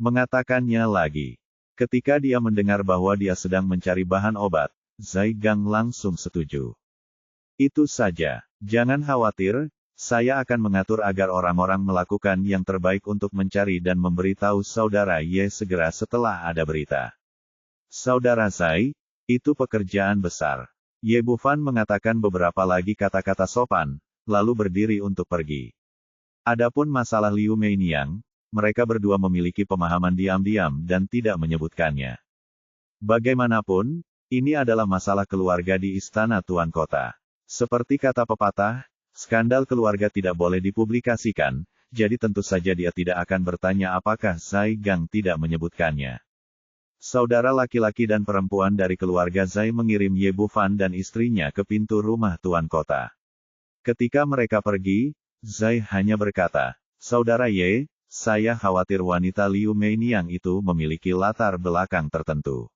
A: Mengatakannya lagi. Ketika dia mendengar bahwa dia sedang mencari bahan obat, Zai Gang langsung setuju. Itu saja, jangan khawatir, saya akan mengatur agar orang-orang melakukan yang terbaik untuk mencari dan memberitahu saudara Ye segera setelah ada berita. Saudara Zai, itu pekerjaan besar. Ye Bufan mengatakan beberapa lagi kata-kata sopan, lalu berdiri untuk pergi. Adapun masalah Liu Meiniang, mereka berdua memiliki pemahaman diam-diam dan tidak menyebutkannya. Bagaimanapun, ini adalah masalah keluarga di istana tuan kota. Seperti kata pepatah, skandal keluarga tidak boleh dipublikasikan, jadi tentu saja dia tidak akan bertanya apakah Zai Gang tidak menyebutkannya. Saudara laki-laki dan perempuan dari keluarga Zai mengirim Ye Bufan dan istrinya ke pintu rumah tuan kota. Ketika mereka pergi, Zai hanya berkata, "Saudara Ye, saya khawatir wanita Liu Meiniang itu memiliki latar belakang tertentu.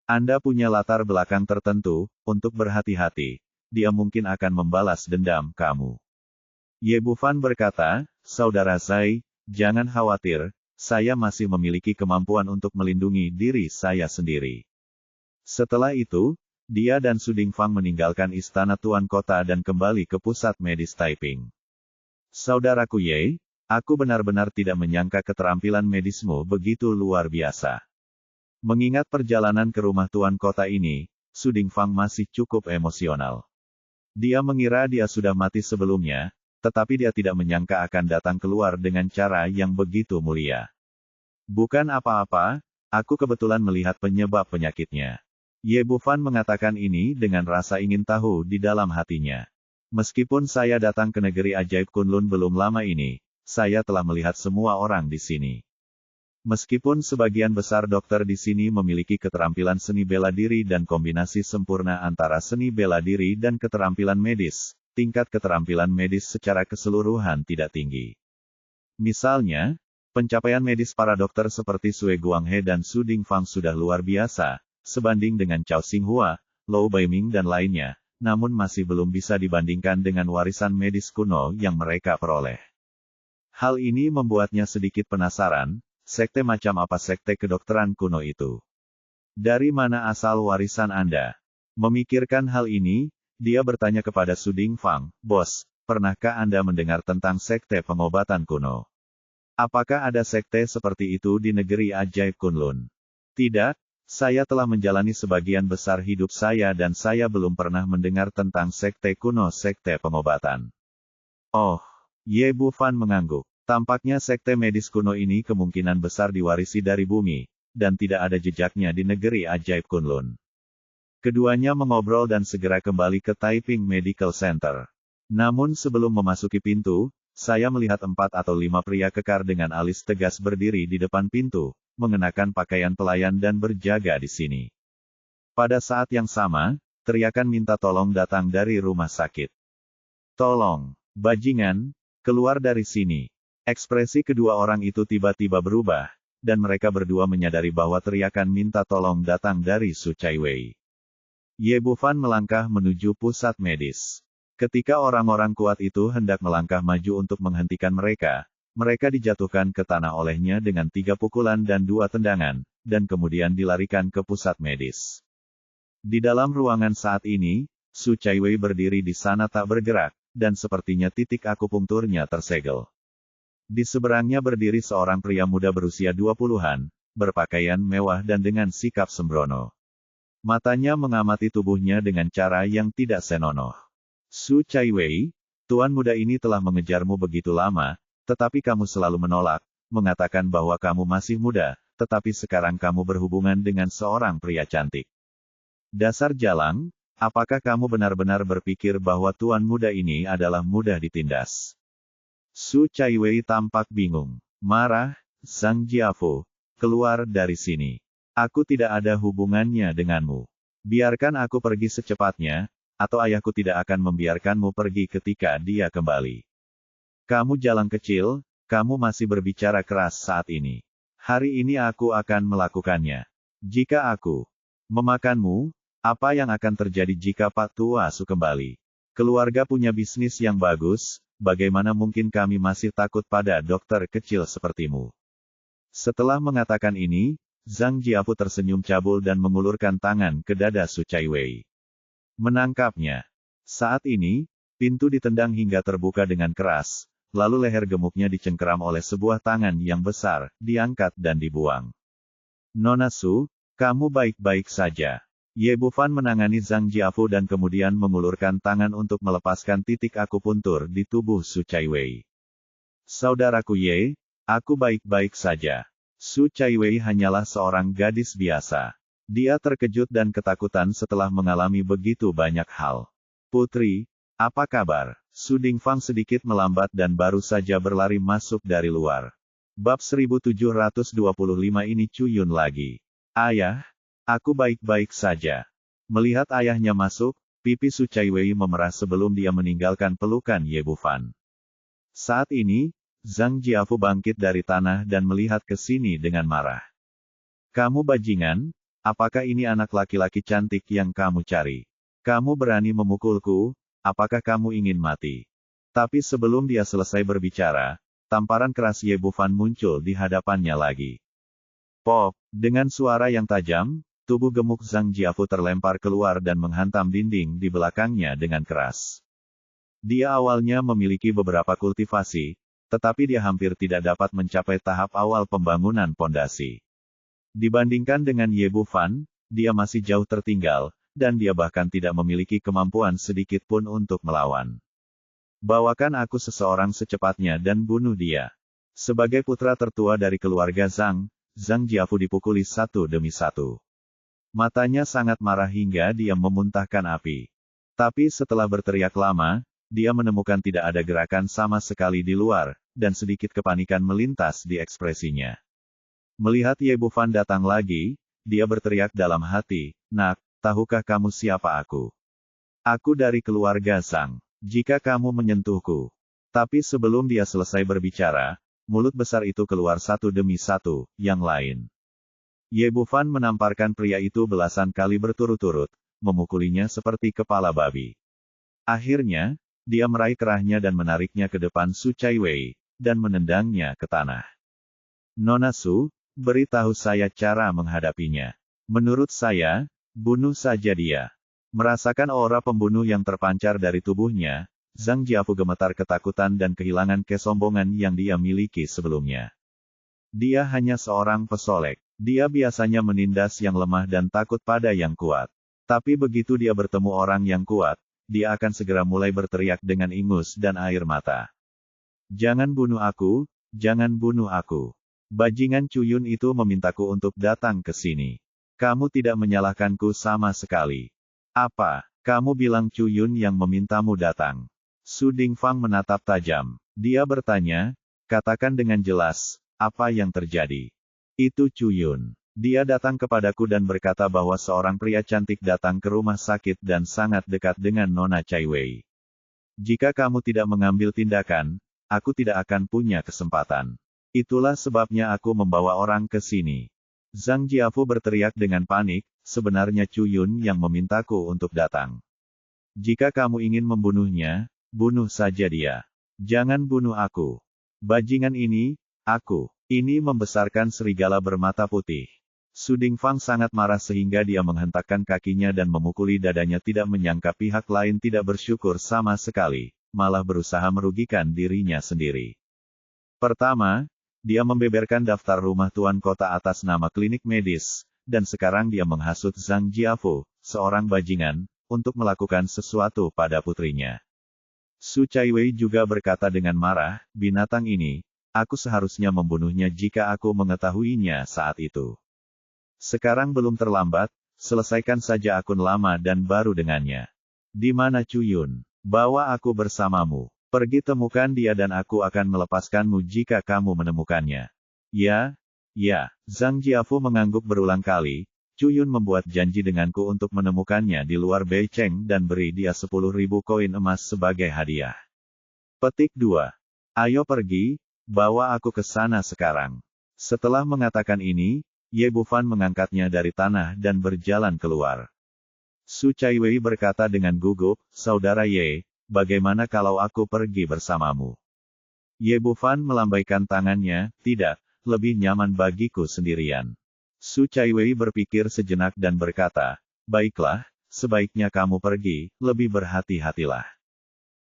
A: Anda punya latar belakang tertentu, untuk berhati-hati. Dia mungkin akan membalas dendam kamu." Ye Bufan berkata, "Saudara Zai, jangan khawatir, saya masih memiliki kemampuan untuk melindungi diri saya sendiri." Setelah itu, dia dan Su Dingfang meninggalkan istana tuan kota dan kembali ke pusat medis Taiping. Saudaraku Ye, aku benar-benar tidak menyangka keterampilan medismu begitu luar biasa. Mengingat perjalanan ke rumah tuan kota ini, Su Dingfang masih cukup emosional. Dia mengira dia sudah mati sebelumnya, tetapi dia tidak menyangka akan datang keluar dengan cara yang begitu mulia. "Bukan apa-apa, aku kebetulan melihat penyebab penyakitnya." Ye Bufan mengatakan ini dengan rasa ingin tahu di dalam hatinya. "Meskipun saya datang ke negeri ajaib Kunlun belum lama ini, saya telah melihat semua orang di sini. Meskipun sebagian besar dokter di sini memiliki keterampilan seni bela diri dan kombinasi sempurna antara seni bela diri dan keterampilan medis, tingkat keterampilan medis secara keseluruhan tidak tinggi. Misalnya, pencapaian medis para dokter seperti Sue Guanghe dan Su Dingfang sudah luar biasa, sebanding dengan Cao Xinghua, Lou Baiming dan lainnya, namun masih belum bisa dibandingkan dengan warisan medis kuno yang mereka peroleh. Hal ini membuatnya sedikit penasaran, sekte macam apa sekte kedokteran kuno itu? Dari mana asal warisan Anda?" Memikirkan hal ini, dia bertanya kepada Su Dingfang, "Bos, pernahkah Anda mendengar tentang sekte pengobatan kuno? Apakah ada sekte seperti itu di negeri ajaib Kunlun?" "Tidak, saya telah menjalani sebagian besar hidup saya dan saya belum pernah mendengar tentang sekte kuno sekte pengobatan." "Oh," Ye Bufan mengangguk. Tampaknya sekte medis kuno ini kemungkinan besar diwarisi dari bumi, dan tidak ada jejaknya di negeri ajaib Kunlun. Keduanya mengobrol dan segera kembali ke Taiping Medical Center. Namun sebelum memasuki pintu, saya melihat 4 atau 5 pria kekar dengan alis tegas berdiri di depan pintu, mengenakan pakaian pelayan dan berjaga di sini. Pada saat yang sama, teriakan minta tolong datang dari rumah sakit. "Tolong, bajingan, keluar dari sini." Ekspresi kedua orang itu tiba-tiba berubah, dan mereka berdua menyadari bahwa teriakan minta tolong datang dari Su Chaiwei. Ye Bufan melangkah menuju pusat medis. Ketika orang-orang kuat itu hendak melangkah maju untuk menghentikan mereka, mereka dijatuhkan ke tanah olehnya dengan 3 pukulan dan 2 tendangan, dan kemudian dilarikan ke pusat medis. Di dalam ruangan saat ini, Su Chaiwei berdiri di sana tak bergerak, dan sepertinya titik akupunkturnya tersegel. Di seberangnya berdiri seorang pria muda berusia 20-an, berpakaian mewah dan dengan sikap sembrono. Matanya mengamati tubuhnya dengan cara yang tidak senonoh. Su Chaiwei, tuan muda ini telah mengejarmu begitu lama, tetapi kamu selalu menolak, mengatakan bahwa kamu masih muda, tetapi sekarang kamu berhubungan dengan seorang pria cantik. Dasar jalang, apakah kamu benar-benar berpikir bahwa tuan muda ini adalah mudah ditindas? Su Chaiwei tampak bingung. Marah, Zhang Jiafu, keluar dari sini. Aku tidak ada hubungannya denganmu. Biarkan aku pergi secepatnya, atau ayahku tidak akan membiarkanmu pergi ketika dia kembali. Kamu jalang kecil, kamu masih berbicara keras saat ini. Hari ini aku akan melakukannya. Jika aku memakanmu, apa yang akan terjadi jika Pak Tua Su kembali? Keluarga punya bisnis yang bagus, bagaimana mungkin kami masih takut pada dokter kecil sepertimu? Setelah mengatakan ini, Zhang Jiafu tersenyum cabul dan mengulurkan tangan ke dada Su Chaiwei. Menangkapnya. Saat ini, pintu ditendang hingga terbuka dengan keras, lalu leher gemuknya dicengkeram oleh sebuah tangan yang besar, diangkat dan dibuang. Nona Su, kamu baik-baik saja. Ye Bufan menangani Zhang Jiafu dan kemudian mengulurkan tangan untuk melepaskan titik akupuntur di tubuh Su Chaiwei. Saudaraku Ye, aku baik-baik saja. Su Chaiwei hanyalah seorang gadis biasa. Dia terkejut dan ketakutan setelah mengalami begitu banyak hal. Putri, apa kabar? Su Dingfang sedikit melambat dan baru saja berlari masuk dari luar. Bab 1725 ini Cuyun lagi. Ayah, aku baik-baik saja. Melihat ayahnya masuk, pipi Su Chaiwei memerah sebelum dia meninggalkan pelukan Ye Bufan. Saat ini, Zhang Jiafu bangkit dari tanah dan melihat ke sini dengan marah. Kamu bajingan, apakah ini anak laki-laki cantik yang kamu cari? Kamu berani memukulku, apakah kamu ingin mati? Tapi sebelum dia selesai berbicara, tamparan keras Ye Bufan muncul di hadapannya lagi. Pop, dengan suara yang tajam, tubuh gemuk Zhang Jiafu terlempar keluar dan menghantam dinding di belakangnya dengan keras. Dia awalnya memiliki beberapa kultivasi, tetapi dia hampir tidak dapat mencapai tahap awal pembangunan pondasi. Dibandingkan dengan Ye Bufan, dia masih jauh tertinggal, dan dia bahkan tidak memiliki kemampuan sedikit pun untuk melawan. Bawakan aku seseorang secepatnya dan bunuh dia. Sebagai putra tertua dari keluarga Zhang, Zhang Jiafu dipukuli satu demi satu. Matanya sangat marah hingga dia memuntahkan api. Tapi setelah berteriak lama, dia menemukan tidak ada gerakan sama sekali di luar, dan sedikit kepanikan melintas di ekspresinya. Melihat Ye Bufan datang lagi, dia berteriak dalam hati, "Nak, tahukah kamu siapa aku? Aku dari keluarga Zhang. Jika kamu menyentuhku." Tapi sebelum dia selesai berbicara, mulut besar itu keluar satu demi satu, yang lain. Ye Bufan menamparkan pria itu belasan kali berturut-turut, memukulinya seperti kepala babi. Akhirnya, dia meraih kerahnya dan menariknya ke depan Su Chaiwei, dan menendangnya ke tanah. Nona Su, beritahu saya cara menghadapinya. Menurut saya, bunuh saja dia. Merasakan aura pembunuh yang terpancar dari tubuhnya, Zhang Jiafu gemetar ketakutan dan kehilangan kesombongan yang dia miliki sebelumnya. Dia hanya seorang pesolek. Dia biasanya menindas yang lemah dan takut pada yang kuat. Tapi begitu dia bertemu orang yang kuat, dia akan segera mulai berteriak dengan ingus dan air mata. "Jangan bunuh aku, jangan bunuh aku. Bajingan Cuyun itu memintaku untuk datang ke sini. Kamu tidak menyalahkanku sama sekali." "Apa? Kamu bilang Cuyun yang memintamu datang?" Su Dingfang menatap tajam. Dia bertanya, "Katakan dengan jelas, apa yang terjadi?" "Itu Cuyun. Dia datang kepadaku dan berkata bahwa seorang pria cantik datang ke rumah sakit dan sangat dekat dengan Nona Chaiwei. Jika kamu tidak mengambil tindakan, aku tidak akan punya kesempatan. Itulah sebabnya aku membawa orang ke sini." Zhang Jiafu berteriak dengan panik, "Sebenarnya Cuyun yang memintaku untuk datang. Jika kamu ingin membunuhnya, bunuh saja dia. Jangan bunuh aku. Bajingan ini, aku." Ini membesarkan serigala bermata putih. Su Dingfang sangat marah sehingga dia menghentakkan kakinya dan memukuli dadanya, tidak menyangka pihak lain tidak bersyukur sama sekali, malah berusaha merugikan dirinya sendiri. Pertama, dia membeberkan daftar rumah tuan kota atas nama klinik medis, dan sekarang dia menghasut Zhang Jiafu, seorang bajingan, untuk melakukan sesuatu pada putrinya. Su Chaiwei juga berkata dengan marah, binatang ini, aku seharusnya membunuhnya jika aku mengetahuinya saat itu. Sekarang belum terlambat, selesaikan saja akun lama dan baru dengannya. Di mana Cuyun? Bawa aku bersamamu. Pergi temukan dia dan aku akan melepaskanmu jika kamu menemukannya. Ya, Zhang Jiafu mengangguk berulang kali. Cuyun membuat janji denganku untuk menemukannya di luar Beicheng dan beri dia 10.000 koin emas sebagai hadiah. Petik 2. Ayo pergi, bawa aku ke sana sekarang. Setelah mengatakan ini, Ye Bufan mengangkatnya dari tanah dan berjalan keluar. Su Chaiwei berkata dengan gugup, Saudara Ye, bagaimana kalau aku pergi bersamamu? Ye Bufan melambaikan tangannya, tidak, lebih nyaman bagiku sendirian. Su Chaiwei berpikir sejenak dan berkata, baiklah, sebaiknya kamu pergi, lebih berhati-hatilah.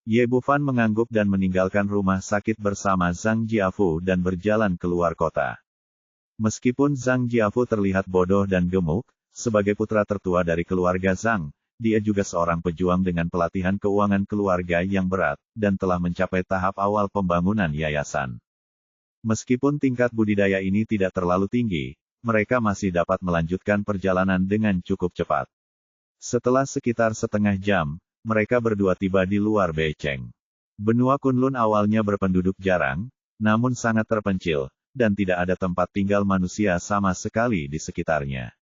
A: Ye Bufan mengangguk dan meninggalkan rumah sakit bersama Zhang Jiafu dan berjalan keluar kota. Meskipun Zhang Jiafu terlihat bodoh dan gemuk, sebagai putra tertua dari keluarga Zhang, dia juga seorang pejuang dengan pelatihan keuangan keluarga yang berat, dan telah mencapai tahap awal pembangunan yayasan. Meskipun tingkat budidaya ini tidak terlalu tinggi, mereka masih dapat melanjutkan perjalanan dengan cukup cepat. Setelah sekitar setengah jam, mereka berdua tiba di luar Beicheng. Benua Kunlun awalnya berpenduduk jarang, namun sangat terpencil, dan tidak ada tempat tinggal manusia sama sekali di sekitarnya.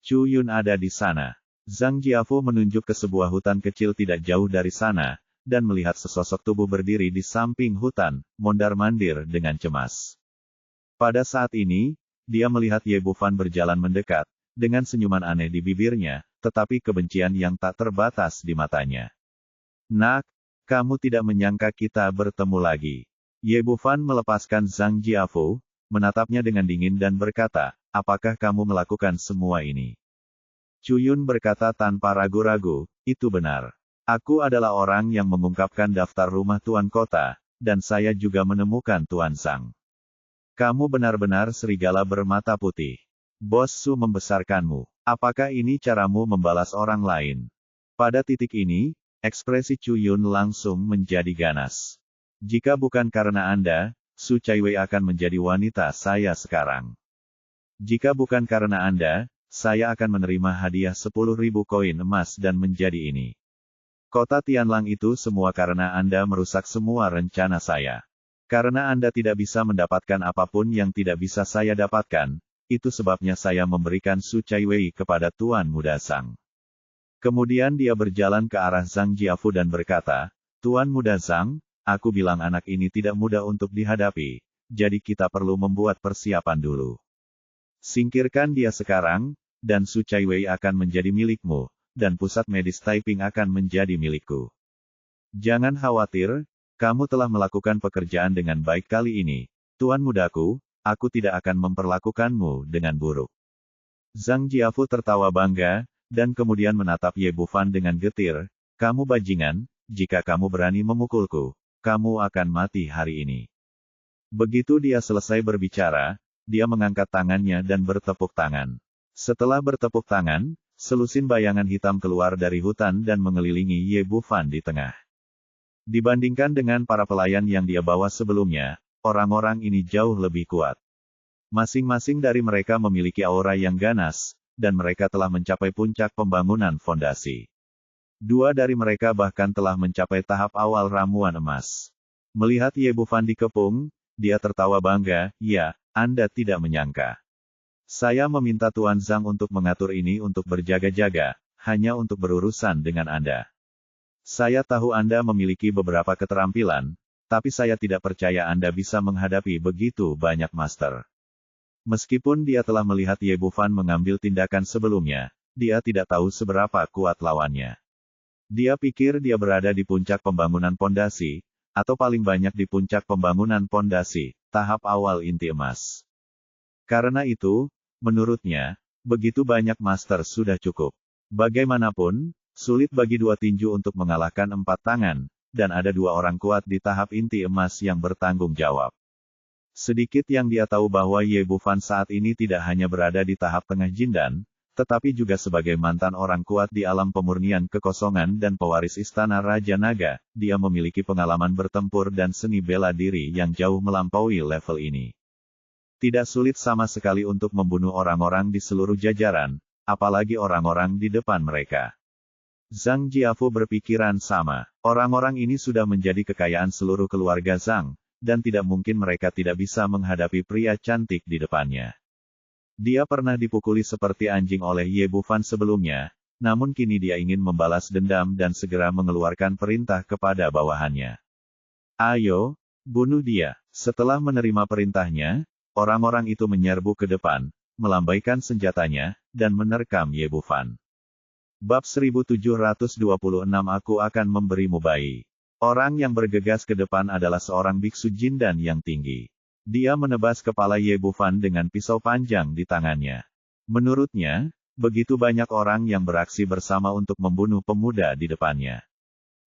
A: Cuyun ada di sana. Zhang Jiafu menunjuk ke sebuah hutan kecil tidak jauh dari sana, dan melihat sesosok tubuh berdiri di samping hutan, mondar-mandir dengan cemas. Pada saat ini, dia melihat Ye Bufan berjalan mendekat, dengan senyuman aneh di bibirnya, tetapi kebencian yang tak terbatas di matanya. Nak, kamu tidak menyangka kita bertemu lagi. Ye Bufan melepaskan Zhang Jiafu, menatapnya dengan dingin dan berkata, apakah kamu melakukan semua ini? Cuyun berkata tanpa ragu-ragu, itu benar. Aku adalah orang yang mengungkapkan daftar rumah tuan kota, dan saya juga menemukan Tuan Zhang. Kamu benar-benar serigala bermata putih. Bos Su membesarkanmu. Apakah ini caramu membalas orang lain? Pada titik ini, ekspresi Cuyun langsung menjadi ganas. Jika bukan karena Anda, Su Chaiwei akan menjadi wanita saya sekarang. Jika bukan karena Anda, saya akan menerima hadiah 10.000 koin emas dan menjadi ini. Kota Tianlang itu semua karena Anda merusak semua rencana saya. Karena Anda tidak bisa mendapatkan apapun yang tidak bisa saya dapatkan, itu sebabnya saya memberikan Su Chaiwei kepada Tuan Muda Zhang. Kemudian dia berjalan ke arah Zhang Jiafu dan berkata, Tuan Muda Zhang, aku bilang anak ini tidak mudah untuk dihadapi, jadi kita perlu membuat persiapan dulu. Singkirkan dia sekarang, dan Su Chaiwei akan menjadi milikmu, dan pusat medis Taiping akan menjadi milikku. Jangan khawatir, kamu telah melakukan pekerjaan dengan baik kali ini, Tuan mudaku, aku tidak akan memperlakukanmu dengan buruk. Zhang Jiafu tertawa bangga, dan kemudian menatap Ye Bufan dengan getir, kamu bajingan, jika kamu berani memukulku, kamu akan mati hari ini. Begitu dia selesai berbicara, dia mengangkat tangannya dan bertepuk tangan. Setelah bertepuk tangan, selusin bayangan hitam keluar dari hutan dan mengelilingi Ye Bufan di tengah. Dibandingkan dengan para pelayan yang dia bawa sebelumnya, orang-orang ini jauh lebih kuat. Masing-masing dari mereka memiliki aura yang ganas, dan mereka telah mencapai puncak pembangunan fondasi. Dua dari mereka bahkan telah mencapai tahap awal ramuan emas. Melihat Ye Bufan dikepung, dia tertawa bangga, ya, Anda tidak menyangka. Saya meminta Tuan Zhang untuk mengatur ini untuk berjaga-jaga, hanya untuk berurusan dengan Anda. Saya tahu Anda memiliki beberapa keterampilan, tapi saya tidak percaya Anda bisa menghadapi begitu banyak master. Meskipun dia telah melihat Ye Bufan mengambil tindakan sebelumnya, dia tidak tahu seberapa kuat lawannya. Dia pikir dia berada di puncak pembangunan pondasi, atau paling banyak di puncak pembangunan pondasi, tahap awal inti emas. Karena itu, Menurutnya, begitu banyak master sudah cukup. Bagaimanapun, sulit bagi dua tinju untuk mengalahkan 4 tangan, dan ada 2 orang kuat di tahap inti emas yang bertanggung jawab. Sedikit yang dia tahu bahwa Ye Bufan saat ini tidak hanya berada di tahap tengah Jindan, tetapi juga sebagai mantan orang kuat di alam pemurnian kekosongan dan pewaris istana Raja Naga, dia memiliki pengalaman bertempur dan seni bela diri yang jauh melampaui level ini. Tidak sulit sama sekali untuk membunuh orang-orang di seluruh jajaran, apalagi orang-orang di depan mereka. Zhang Jiafu berpikiran sama. Orang-orang ini sudah menjadi kekayaan seluruh keluarga Zhang, dan tidak mungkin mereka tidak bisa menghadapi pria cantik di depannya. Dia pernah dipukuli seperti anjing oleh Ye Bufan sebelumnya, namun kini dia ingin membalas dendam dan segera mengeluarkan perintah kepada bawahannya. Ayo, bunuh dia. Setelah menerima perintahnya, orang-orang itu menyerbu ke depan, melambaikan senjatanya, dan menerkam Ye Bufan. Bab 1726 Aku akan memberimu bayi. Orang yang bergegas ke depan adalah seorang biksu Jindan yang tinggi. Dia menebas kepala Ye Bufan dengan pisau panjang di tangannya. Menurutnya, begitu banyak orang yang beraksi bersama untuk membunuh pemuda di depannya.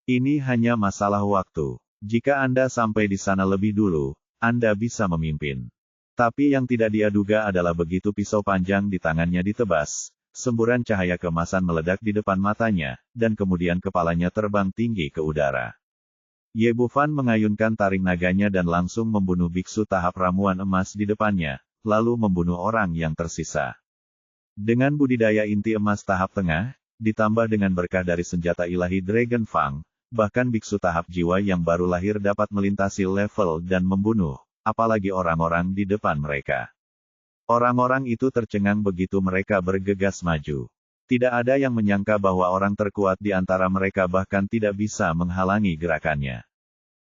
A: Ini hanya masalah waktu. Jika Anda sampai di sana lebih dulu, Anda bisa memimpin. Tapi yang tidak dia duga adalah begitu pisau panjang di tangannya ditebas, semburan cahaya keemasan meledak di depan matanya, dan kemudian kepalanya terbang tinggi ke udara. Ye Bufan mengayunkan taring naganya dan langsung membunuh biksu tahap ramuan emas di depannya, lalu membunuh orang yang tersisa. Dengan budidaya inti emas tahap tengah, ditambah dengan berkah dari senjata ilahi Dragon Fang, bahkan biksu tahap jiwa yang baru lahir dapat melintasi level dan membunuh, apalagi orang-orang di depan mereka. Orang-orang itu tercengang begitu mereka bergegas maju. Tidak ada yang menyangka bahwa orang terkuat di antara mereka bahkan tidak bisa menghalangi gerakannya.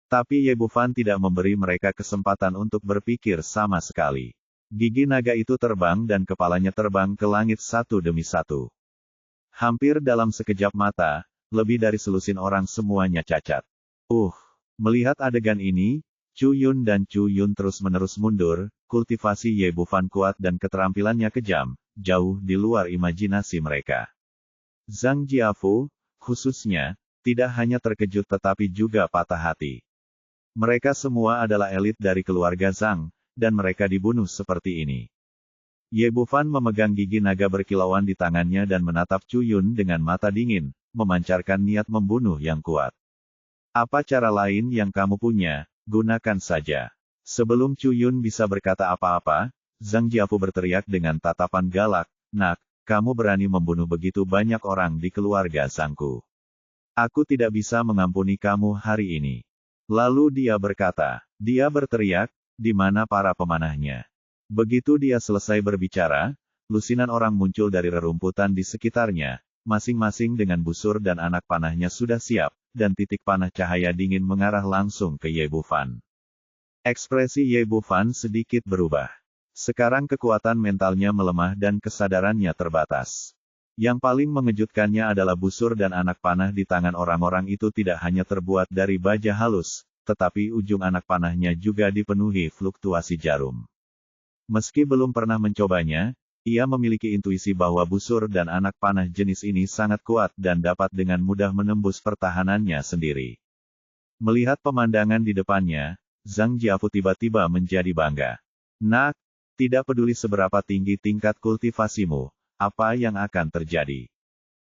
A: Tapi Ye Bufan tidak memberi mereka kesempatan untuk berpikir sama sekali. Gigi naga itu terbang dan kepalanya terbang ke langit satu demi satu. Hampir dalam sekejap mata, lebih dari selusin orang semuanya cacat. Melihat adegan ini, Chu Yun dan Chu Yun terus-menerus mundur, kultivasi Ye Bufan kuat dan keterampilannya kejam, jauh di luar imajinasi mereka. Zhang Jiafu, khususnya, tidak hanya terkejut tetapi juga patah hati. Mereka semua adalah elit dari keluarga Zhang, dan mereka dibunuh seperti ini. Ye Bufan memegang gigi naga berkilauan di tangannya dan menatap Chu Yun dengan mata dingin, memancarkan niat membunuh yang kuat. Apa cara lain yang kamu punya? Gunakan saja. Sebelum Chu Yun bisa berkata apa-apa, Zhang Jiafu berteriak dengan tatapan galak, "Nak, kamu berani membunuh begitu banyak orang di keluarga Zhangku. Aku tidak bisa mengampuni kamu hari ini." Lalu dia berteriak, "Di mana para pemanahnya?" Begitu dia selesai berbicara, lusinan orang muncul dari rerumputan di sekitarnya, masing-masing dengan busur dan anak panahnya sudah siap, dan titik panah cahaya dingin mengarah langsung ke Ye Bufan. Ekspresi Ye Bufan sedikit berubah. Sekarang kekuatan mentalnya melemah dan kesadarannya terbatas. Yang paling mengejutkannya adalah busur dan anak panah di tangan orang-orang itu tidak hanya terbuat dari baja halus, tetapi ujung anak panahnya juga dipenuhi fluktuasi jarum. Meski belum pernah mencobanya, ia memiliki intuisi bahwa busur dan anak panah jenis ini sangat kuat dan dapat dengan mudah menembus pertahanannya sendiri. Melihat pemandangan di depannya, Zhang Jiafu tiba-tiba menjadi bangga. "Nak, tidak peduli seberapa tinggi tingkat kultivasimu, apa yang akan terjadi?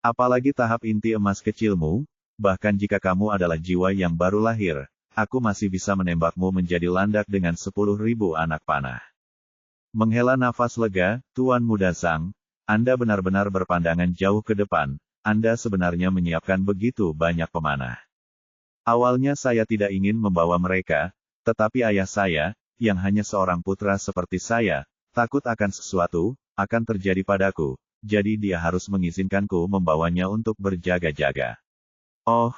A: Apalagi tahap inti emas kecilmu, bahkan jika kamu adalah jiwa yang baru lahir, aku masih bisa menembakmu menjadi landak dengan 10.000 anak panah." Menghela nafas lega, Tuan Muda Zhang, Anda benar-benar berpandangan jauh ke depan, Anda sebenarnya menyiapkan begitu banyak pemanah. Awalnya saya tidak ingin membawa mereka, tetapi ayah saya, yang hanya seorang putra seperti saya, takut akan sesuatu, akan terjadi padaku, jadi dia harus mengizinkanku membawanya untuk berjaga-jaga. Oh,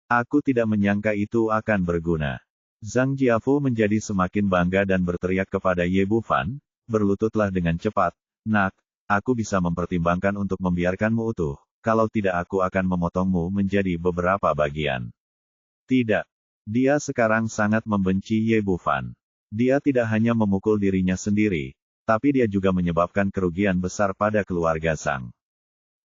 A: aku tidak menyangka itu akan berguna. Zhang Jiafu menjadi semakin bangga dan berteriak kepada Ye Bufan, "Berlututlah dengan cepat, Nak, aku bisa mempertimbangkan untuk membiarkanmu utuh, kalau tidak aku akan memotongmu menjadi beberapa bagian." Tidak. Dia sekarang sangat membenci Ye Bufan. Dia tidak hanya memukul dirinya sendiri, tapi dia juga menyebabkan kerugian besar pada keluarga Zhang.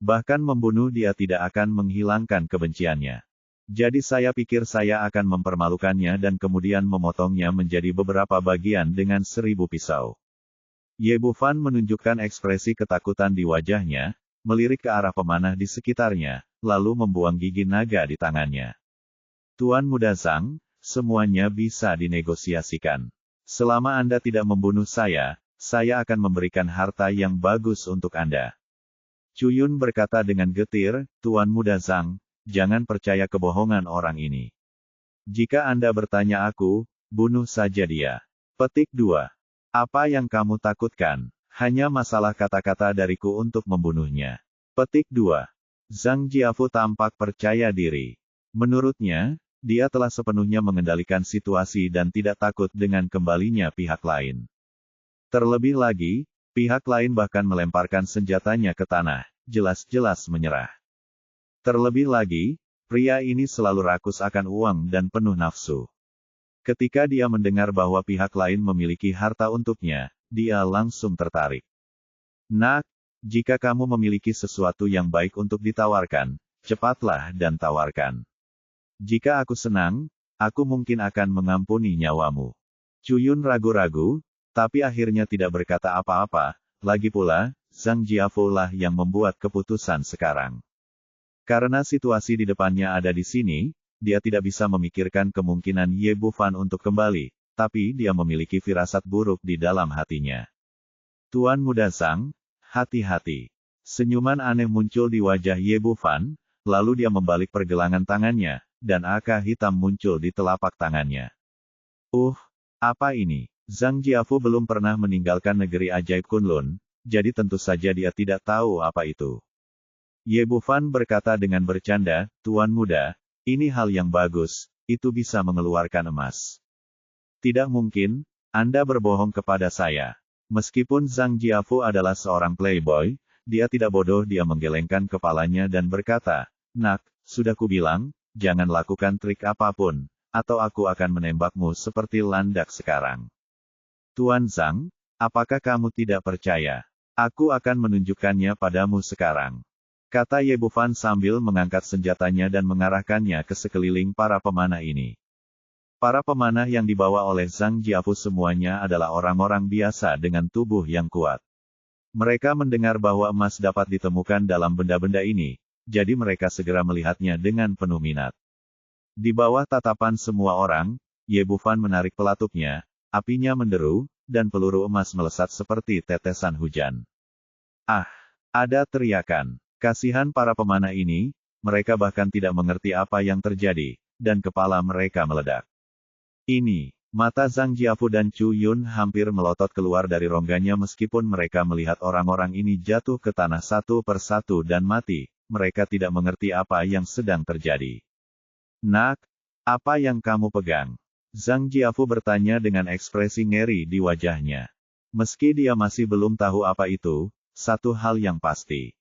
A: Bahkan membunuh dia tidak akan menghilangkan kebenciannya. Jadi saya pikir saya akan mempermalukannya dan kemudian memotongnya menjadi beberapa bagian dengan 1000 pisau. Ye Bufan menunjukkan ekspresi ketakutan di wajahnya, melirik ke arah pemanah di sekitarnya, lalu membuang gigi naga di tangannya. Tuan Muda Zhang, semuanya bisa dinegosiasikan. Selama Anda tidak membunuh saya akan memberikan harta yang bagus untuk Anda. Cuyun berkata dengan getir, Tuan Muda Zhang, jangan percaya kebohongan orang ini. Jika Anda bertanya aku, bunuh saja dia. Petik 2. Apa yang kamu takutkan? Hanya masalah kata-kata dariku untuk membunuhnya. Petik 2. Zhang Jiafu tampak percaya diri. Menurutnya, dia telah sepenuhnya mengendalikan situasi dan tidak takut dengan kembalinya pihak lain. Terlebih lagi, pihak lain bahkan melemparkan senjatanya ke tanah, jelas-jelas menyerah. Terlebih lagi, pria ini selalu rakus akan uang dan penuh nafsu. Ketika dia mendengar bahwa pihak lain memiliki harta untuknya, dia langsung tertarik. Nak, jika kamu memiliki sesuatu yang baik untuk ditawarkan, cepatlah dan tawarkan. Jika aku senang, aku mungkin akan mengampuni nyawamu. Cuyun ragu-ragu, tapi akhirnya tidak berkata apa-apa, lagi pula, Zhang Jiafu lah yang membuat keputusan sekarang. Karena situasi di depannya ada di sini, dia tidak bisa memikirkan kemungkinan Ye Bufan untuk kembali, tapi dia memiliki firasat buruk di dalam hatinya. Tuan Muda Zhang, hati-hati. Senyuman aneh muncul di wajah Ye Bufan, lalu dia membalik pergelangan tangannya, dan akar hitam muncul di telapak tangannya. Apa ini? Zhang Jiafu belum pernah meninggalkan negeri ajaib Kunlun, jadi tentu saja dia tidak tahu apa itu. Ye Bufan berkata dengan bercanda, Tuan Muda, ini hal yang bagus, itu bisa mengeluarkan emas. Tidak mungkin, Anda berbohong kepada saya. Meskipun Zhang Jiafu adalah seorang playboy, dia tidak bodoh, dia menggelengkan kepalanya dan berkata, Nak, sudah kubilang, jangan lakukan trik apapun, atau aku akan menembakmu seperti landak sekarang. Tuan Zhang, apakah kamu tidak percaya? Aku akan menunjukkannya padamu sekarang. Kata Ye Bufan sambil mengangkat senjatanya dan mengarahkannya ke sekeliling para pemanah ini. Para pemanah yang dibawa oleh Zhang Jiafu semuanya adalah orang-orang biasa dengan tubuh yang kuat. Mereka mendengar bahwa emas dapat ditemukan dalam benda-benda ini, jadi mereka segera melihatnya dengan penuh minat. Di bawah tatapan semua orang, Ye Bufan menarik pelatupnya, apinya menderu, dan peluru emas melesat seperti tetesan hujan. Ada teriakan. Kasihan para pemanah ini, mereka bahkan tidak mengerti apa yang terjadi, dan kepala mereka meledak. Mata Zhang Jiafu dan Chu Yun hampir melotot keluar dari rongganya meskipun mereka melihat orang-orang ini jatuh ke tanah satu persatu dan mati, mereka tidak mengerti apa yang sedang terjadi. Nak, apa yang kamu pegang? Zhang Jiafu bertanya dengan ekspresi ngeri di wajahnya. Meski dia masih belum tahu apa itu, satu hal yang pasti.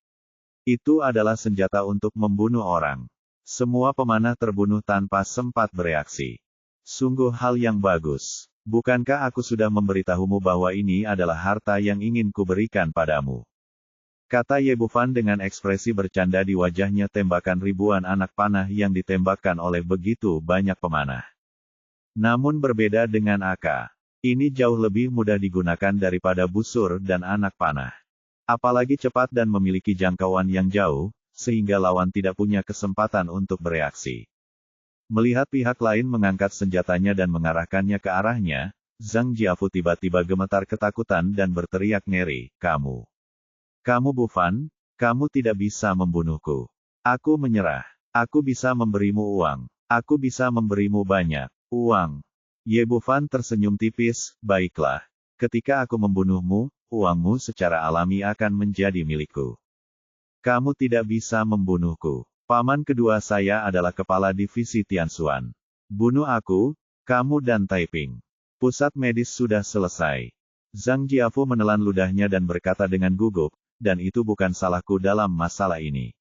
A: Itu adalah senjata untuk membunuh orang. Semua pemanah terbunuh tanpa sempat bereaksi. Sungguh hal yang bagus. Bukankah aku sudah memberitahumu bahwa ini adalah harta yang ingin kuberikan padamu? Kata Ye Bufan dengan ekspresi bercanda di wajahnya tembakan ribuan anak panah yang ditembakkan oleh begitu banyak pemanah. Namun berbeda dengan AK. Ini jauh lebih mudah digunakan daripada busur dan anak panah. Apalagi cepat dan memiliki jangkauan yang jauh, sehingga lawan tidak punya kesempatan untuk bereaksi. Melihat pihak lain mengangkat senjatanya dan mengarahkannya ke arahnya, Zhang Jiafu tiba-tiba gemetar ketakutan dan berteriak ngeri, Kamu Bufan, kamu tidak bisa membunuhku. Aku menyerah. Aku bisa memberimu uang. Aku bisa memberimu banyak uang. Ye Bufan tersenyum tipis, baiklah. Ketika aku membunuhmu, uangmu secara alami akan menjadi milikku. Kamu tidak bisa membunuhku. Paman kedua saya adalah kepala divisi Tianxuan. Bunuh aku, kamu dan Taiping. Pusat medis sudah selesai. Zhang Jiafu menelan ludahnya dan berkata dengan gugup, dan itu bukan salahku dalam masalah ini.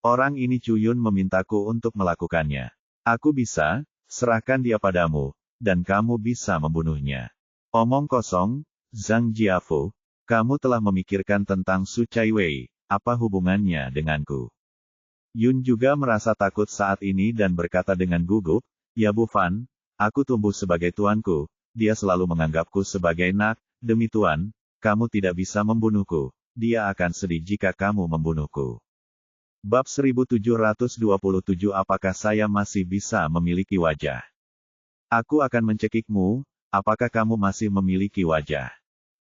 A: Orang ini Cuyun memintaku untuk melakukannya. Aku bisa, serahkan dia padamu, dan kamu bisa membunuhnya. Omong kosong, Zhang Jiafu, Kamu telah memikirkan tentang Su Chaiwei, apa hubungannya denganku? Yun juga merasa takut saat ini dan berkata dengan gugup, ya Bu Fan, aku tumbuh sebagai tuanku, dia selalu menganggapku sebagai nak, demi Tuan, kamu tidak bisa membunuhku, dia akan sedih jika kamu membunuhku. Bab 1727 Apakah saya masih bisa memiliki wajah? Aku akan mencekikmu, apakah kamu masih memiliki wajah?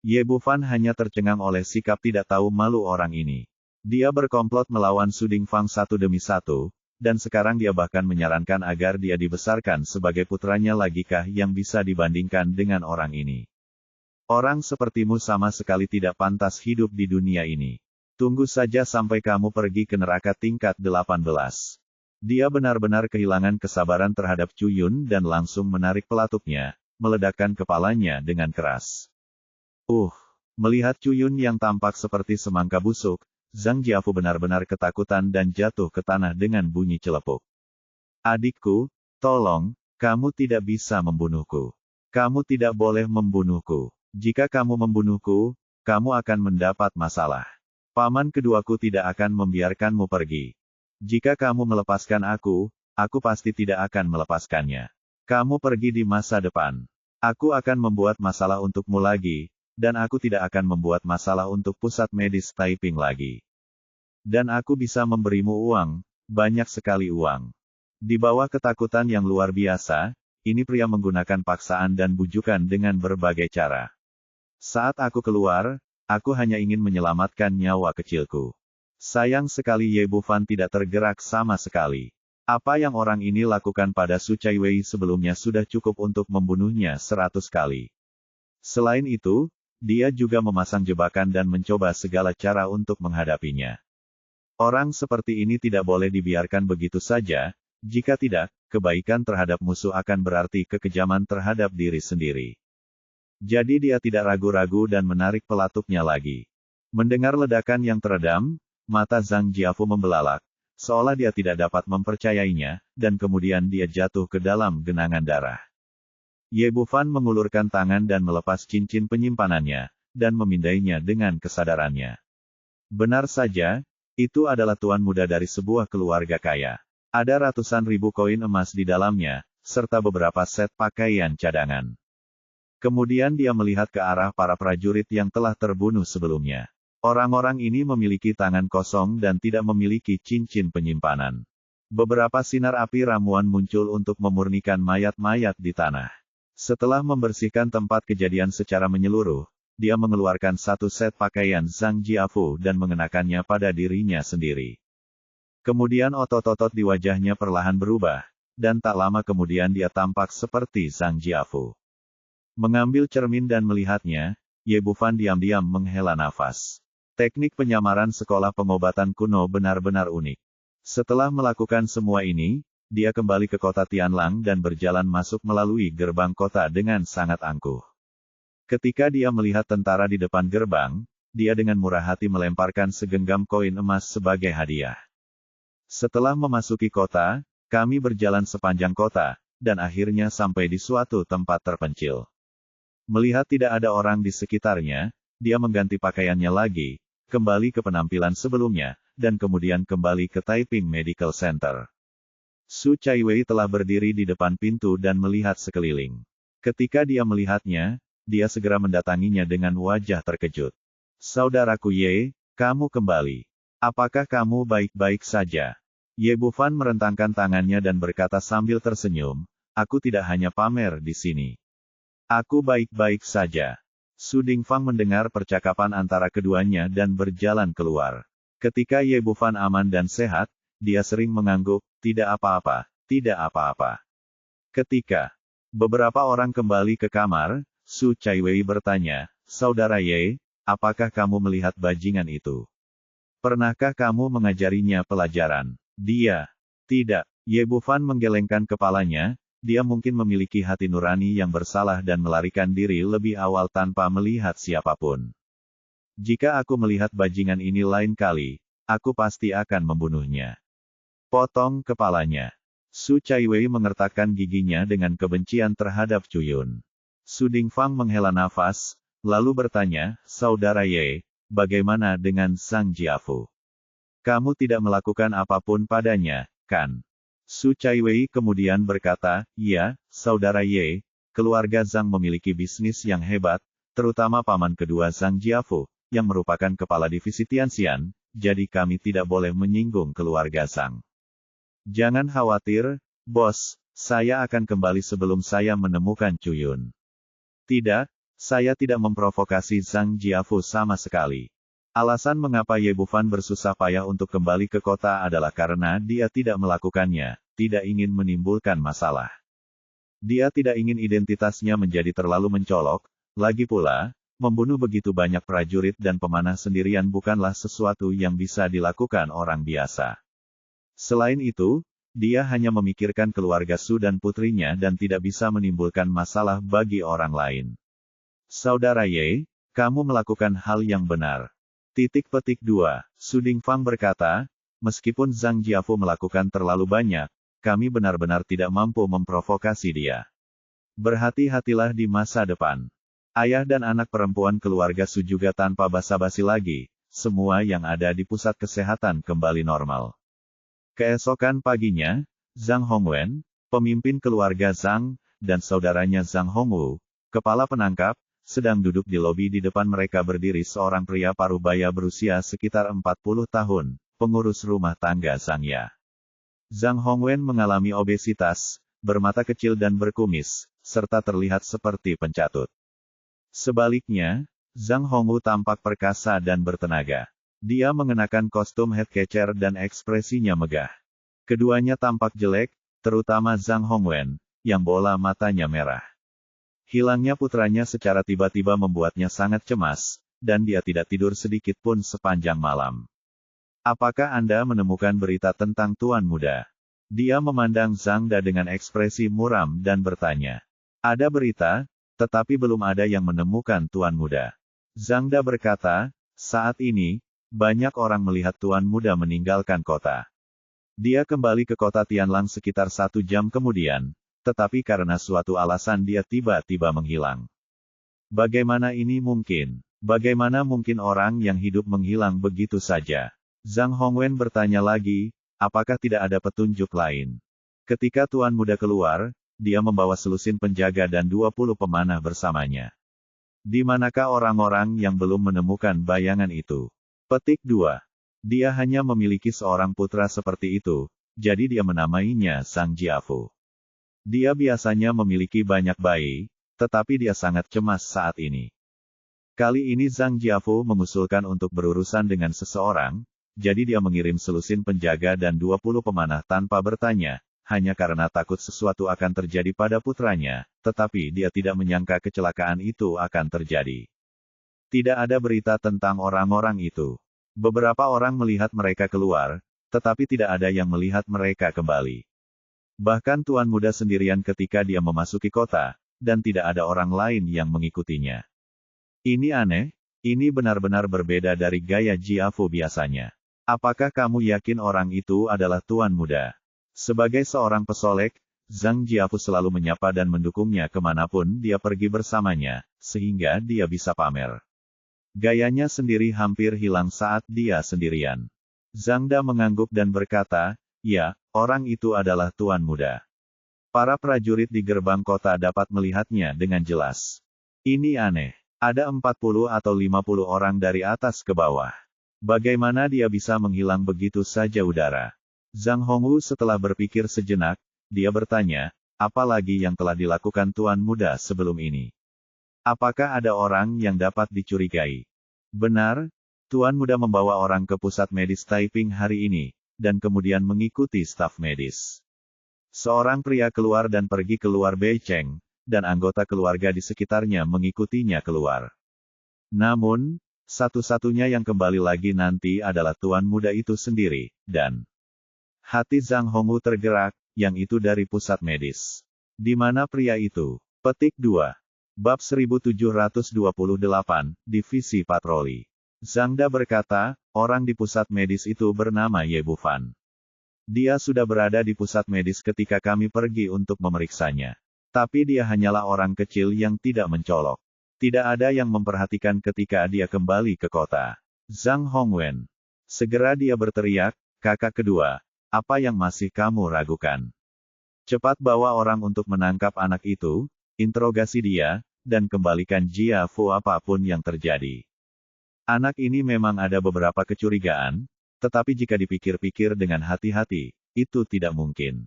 A: Ye Bufan hanya tercengang oleh sikap tidak tahu malu orang ini. Dia berkomplot melawan Su Dingfang satu demi satu, dan sekarang dia bahkan menyarankan agar dia dibesarkan sebagai putranya lagikah yang bisa dibandingkan dengan orang ini. Orang sepertimu sama sekali tidak pantas hidup di dunia ini. Tunggu saja sampai kamu pergi ke neraka tingkat 18. Dia benar-benar kehilangan kesabaran terhadap Cu Yun dan langsung menarik pelatupnya, meledakkan kepalanya dengan keras. Melihat Cu Yun yang tampak seperti semangka busuk, Zhang Jiafu benar-benar ketakutan dan jatuh ke tanah dengan bunyi celepuk. Adikku, tolong, kamu tidak bisa membunuhku. Kamu tidak boleh membunuhku. Jika kamu membunuhku, kamu akan mendapat masalah. Paman keduaku tidak akan membiarkanmu pergi. Jika kamu melepaskan aku pasti tidak akan melepaskannya. Kamu pergi di masa depan. Aku akan membuat masalah untukmu lagi, dan aku tidak akan membuat masalah untuk pusat medis Taiping lagi. Dan aku bisa memberimu uang, banyak sekali uang. Di bawah ketakutan yang luar biasa, ini pria menggunakan paksaan dan bujukan dengan berbagai cara. Saat aku keluar, aku hanya ingin menyelamatkan nyawa kecilku. Sayang sekali Ye Bufan tidak tergerak sama sekali. Apa yang orang ini lakukan pada Su Chaiwei sebelumnya sudah cukup untuk membunuhnya 100 kali. Selain itu, dia juga memasang jebakan dan mencoba segala cara untuk menghadapinya. Orang seperti ini tidak boleh dibiarkan begitu saja, jika tidak, kebaikan terhadap musuh akan berarti kekejaman terhadap diri sendiri. Jadi dia tidak ragu-ragu dan menarik pelatupnya lagi. Mendengar ledakan yang teredam, mata Zhang Jiafu membelalak, seolah dia tidak dapat mempercayainya, dan kemudian dia jatuh ke dalam genangan darah. Ye Bufan mengulurkan tangan dan melepas cincin penyimpanannya, dan memindainya dengan kesadarannya. Benar saja, itu adalah tuan muda dari sebuah keluarga kaya. Ada ratusan ribu koin emas di dalamnya, serta beberapa set pakaian cadangan. Kemudian dia melihat ke arah para prajurit yang telah terbunuh sebelumnya. Orang-orang ini memiliki tangan kosong dan tidak memiliki cincin penyimpanan. Beberapa sinar api ramuan muncul untuk memurnikan mayat-mayat di tanah. Setelah membersihkan tempat kejadian secara menyeluruh, dia mengeluarkan satu set pakaian Zhang Jiafu dan mengenakannya pada dirinya sendiri. Kemudian otot-otot di wajahnya perlahan berubah, dan tak lama kemudian dia tampak seperti Zhang Jiafu. Mengambil cermin dan melihatnya, Ye Bufan diam-diam menghela nafas. Teknik penyamaran sekolah pengobatan kuno benar-benar unik. Setelah melakukan semua ini, dia kembali ke kota Tianlang dan berjalan masuk melalui gerbang kota dengan sangat angkuh. Ketika dia melihat tentara di depan gerbang, dia dengan murah hati melemparkan segenggam koin emas sebagai hadiah. Setelah memasuki kota, kami berjalan sepanjang kota, dan akhirnya sampai di suatu tempat terpencil. Melihat tidak ada orang di sekitarnya, dia mengganti pakaiannya lagi, kembali ke penampilan sebelumnya, dan kemudian kembali ke Taiping Medical Center. Su Chaiwei telah berdiri di depan pintu dan melihat sekeliling. Ketika dia melihatnya, dia segera mendatanginya dengan wajah terkejut. Saudaraku Ye, kamu kembali. Apakah kamu baik-baik saja? Ye Bufan merentangkan tangannya dan berkata sambil tersenyum, aku tidak hanya pamer di sini. Aku baik-baik saja. Su Dingfang mendengar percakapan antara keduanya dan berjalan keluar. Ketika Ye Bufan aman dan sehat, dia sering mengangguk, tidak apa-apa, tidak apa-apa. Ketika beberapa orang kembali ke kamar, Su Chaiwei bertanya, Saudara Ye, apakah kamu melihat bajingan itu? Pernahkah kamu mengajarinya pelajaran? Dia tidak. Ye Bufan menggelengkan kepalanya, dia mungkin memiliki hati nurani yang bersalah dan melarikan diri lebih awal tanpa melihat siapapun. Jika aku melihat bajingan ini lain kali, aku pasti akan membunuhnya. Potong kepalanya. Su Chaiwei mengertakkan giginya dengan kebencian terhadap Cu Yun. Su Dingfang menghela nafas, lalu bertanya, Saudara Ye, bagaimana dengan Zhang Jiafu? Kamu tidak melakukan apapun padanya, kan? Su Chaiwei kemudian berkata, iya, Saudara Ye, keluarga Zhang memiliki bisnis yang hebat, terutama paman kedua Zhang Jiafu, yang merupakan kepala divisi Tianxian, jadi kami tidak boleh menyinggung keluarga Zhang. Jangan khawatir, bos, saya akan kembali sebelum saya menemukan Cuyun. Tidak, saya tidak memprovokasi Zhang Jiafu sama sekali. Alasan mengapa Ye Bufan bersusah payah untuk kembali ke kota adalah karena dia tidak melakukannya, tidak ingin menimbulkan masalah. Dia tidak ingin identitasnya menjadi terlalu mencolok, lagi pula, membunuh begitu banyak prajurit dan pemanah sendirian bukanlah sesuatu yang bisa dilakukan orang biasa. Selain itu, dia hanya memikirkan keluarga Su dan putrinya dan tidak bisa menimbulkan masalah bagi orang lain. Saudara Ye, kamu melakukan hal yang benar. Titik petik 2, Su Dingfang berkata, meskipun Zhang Jiafu melakukan terlalu banyak, kami benar-benar tidak mampu memprovokasi dia. Berhati-hatilah di masa depan. Ayah dan anak perempuan keluarga Su juga tanpa basa-basi lagi, semua yang ada di pusat kesehatan kembali normal. Keesokan paginya, Zhang Hongwen, pemimpin keluarga Zhang, dan saudaranya Zhang Hongwu, kepala penangkap, sedang duduk di lobi. Di depan mereka berdiri seorang pria parubaya berusia sekitar 40 tahun, pengurus rumah tangga Zhang Ya. Zhang Hongwen mengalami obesitas, bermata kecil dan berkumis, serta terlihat seperti pencatut. Sebaliknya, Zhang Hongwu tampak perkasa dan bertenaga. Dia mengenakan kostum headcatcher dan ekspresinya megah. Keduanya tampak jelek, terutama Zhang Hongwen, yang bola matanya merah. Hilangnya putranya secara tiba-tiba membuatnya sangat cemas, dan dia tidak tidur sedikit pun sepanjang malam. Apakah Anda menemukan berita tentang Tuan Muda? Dia memandang Zhang Da dengan ekspresi muram dan bertanya. Ada berita, tetapi belum ada yang menemukan Tuan Muda. Zhang Da berkata, saat ini, banyak orang melihat Tuan Muda meninggalkan kota. Dia kembali ke kota Tianlang sekitar 1 jam kemudian, tetapi karena suatu alasan dia tiba-tiba menghilang. Bagaimana ini mungkin? Bagaimana mungkin orang yang hidup menghilang begitu saja? Zhang Hongwen bertanya lagi, apakah tidak ada petunjuk lain? Ketika Tuan Muda keluar, dia membawa selusin penjaga dan 20 pemanah bersamanya. Di manakah orang-orang yang belum menemukan bayangan itu? Petik 2. Dia hanya memiliki seorang putra seperti itu, jadi dia menamainya Zhang Jiafu. Dia biasanya memiliki banyak bayi, tetapi dia sangat cemas saat ini. Kali ini Zhang Jiafu mengusulkan untuk berurusan dengan seseorang, jadi dia mengirim selusin penjaga dan 20 pemanah tanpa bertanya, hanya karena takut sesuatu akan terjadi pada putranya, tetapi dia tidak menyangka kecelakaan itu akan terjadi. Tidak ada berita tentang orang-orang itu. Beberapa orang melihat mereka keluar, tetapi tidak ada yang melihat mereka kembali. Bahkan Tuan Muda sendirian ketika dia memasuki kota, dan tidak ada orang lain yang mengikutinya. Ini aneh, ini benar-benar berbeda dari gaya Jiafu biasanya. Apakah kamu yakin orang itu adalah Tuan Muda? Sebagai seorang pesolek, Zhang Jiafu selalu menyapa dan mendukungnya kemanapun dia pergi bersamanya, sehingga dia bisa pamer. Gayanya sendiri hampir hilang saat dia sendirian. Zhang Da mengangguk dan berkata, ya, orang itu adalah Tuan Muda. Para prajurit di gerbang kota dapat melihatnya dengan jelas. Ini aneh. Ada 40 atau 50 orang dari atas ke bawah. Bagaimana dia bisa menghilang begitu saja udara? Zhang Hongwu setelah berpikir sejenak, dia bertanya, apa lagi yang telah dilakukan Tuan Muda sebelum ini? Apakah ada orang yang dapat dicurigai? Benar, Tuan Muda membawa orang ke pusat medis Taiping hari ini, dan kemudian mengikuti staf medis. Seorang pria keluar dan pergi keluar Beicheng, dan anggota keluarga di sekitarnya mengikutinya keluar. Namun, satu-satunya yang kembali lagi nanti adalah Tuan Muda itu sendiri, dan hati Zhang Hongwu tergerak, yang itu dari pusat medis. Di mana pria itu? Petik 2. Bab 1728, Divisi Patroli. Zhang Da berkata, orang di pusat medis itu bernama Ye Bufan. Dia sudah berada di pusat medis ketika kami pergi untuk memeriksanya. Tapi dia hanyalah orang kecil yang tidak mencolok. Tidak ada yang memperhatikan ketika dia kembali ke kota. Zhang Hongwen. Segera dia berteriak, kakak kedua, apa yang masih kamu ragukan? Cepat bawa orang untuk menangkap anak itu, interogasi dia, dan kembalikan Jia Fu apapun yang terjadi. Anak ini memang ada beberapa kecurigaan, tetapi jika dipikir-pikir dengan hati-hati, itu tidak mungkin.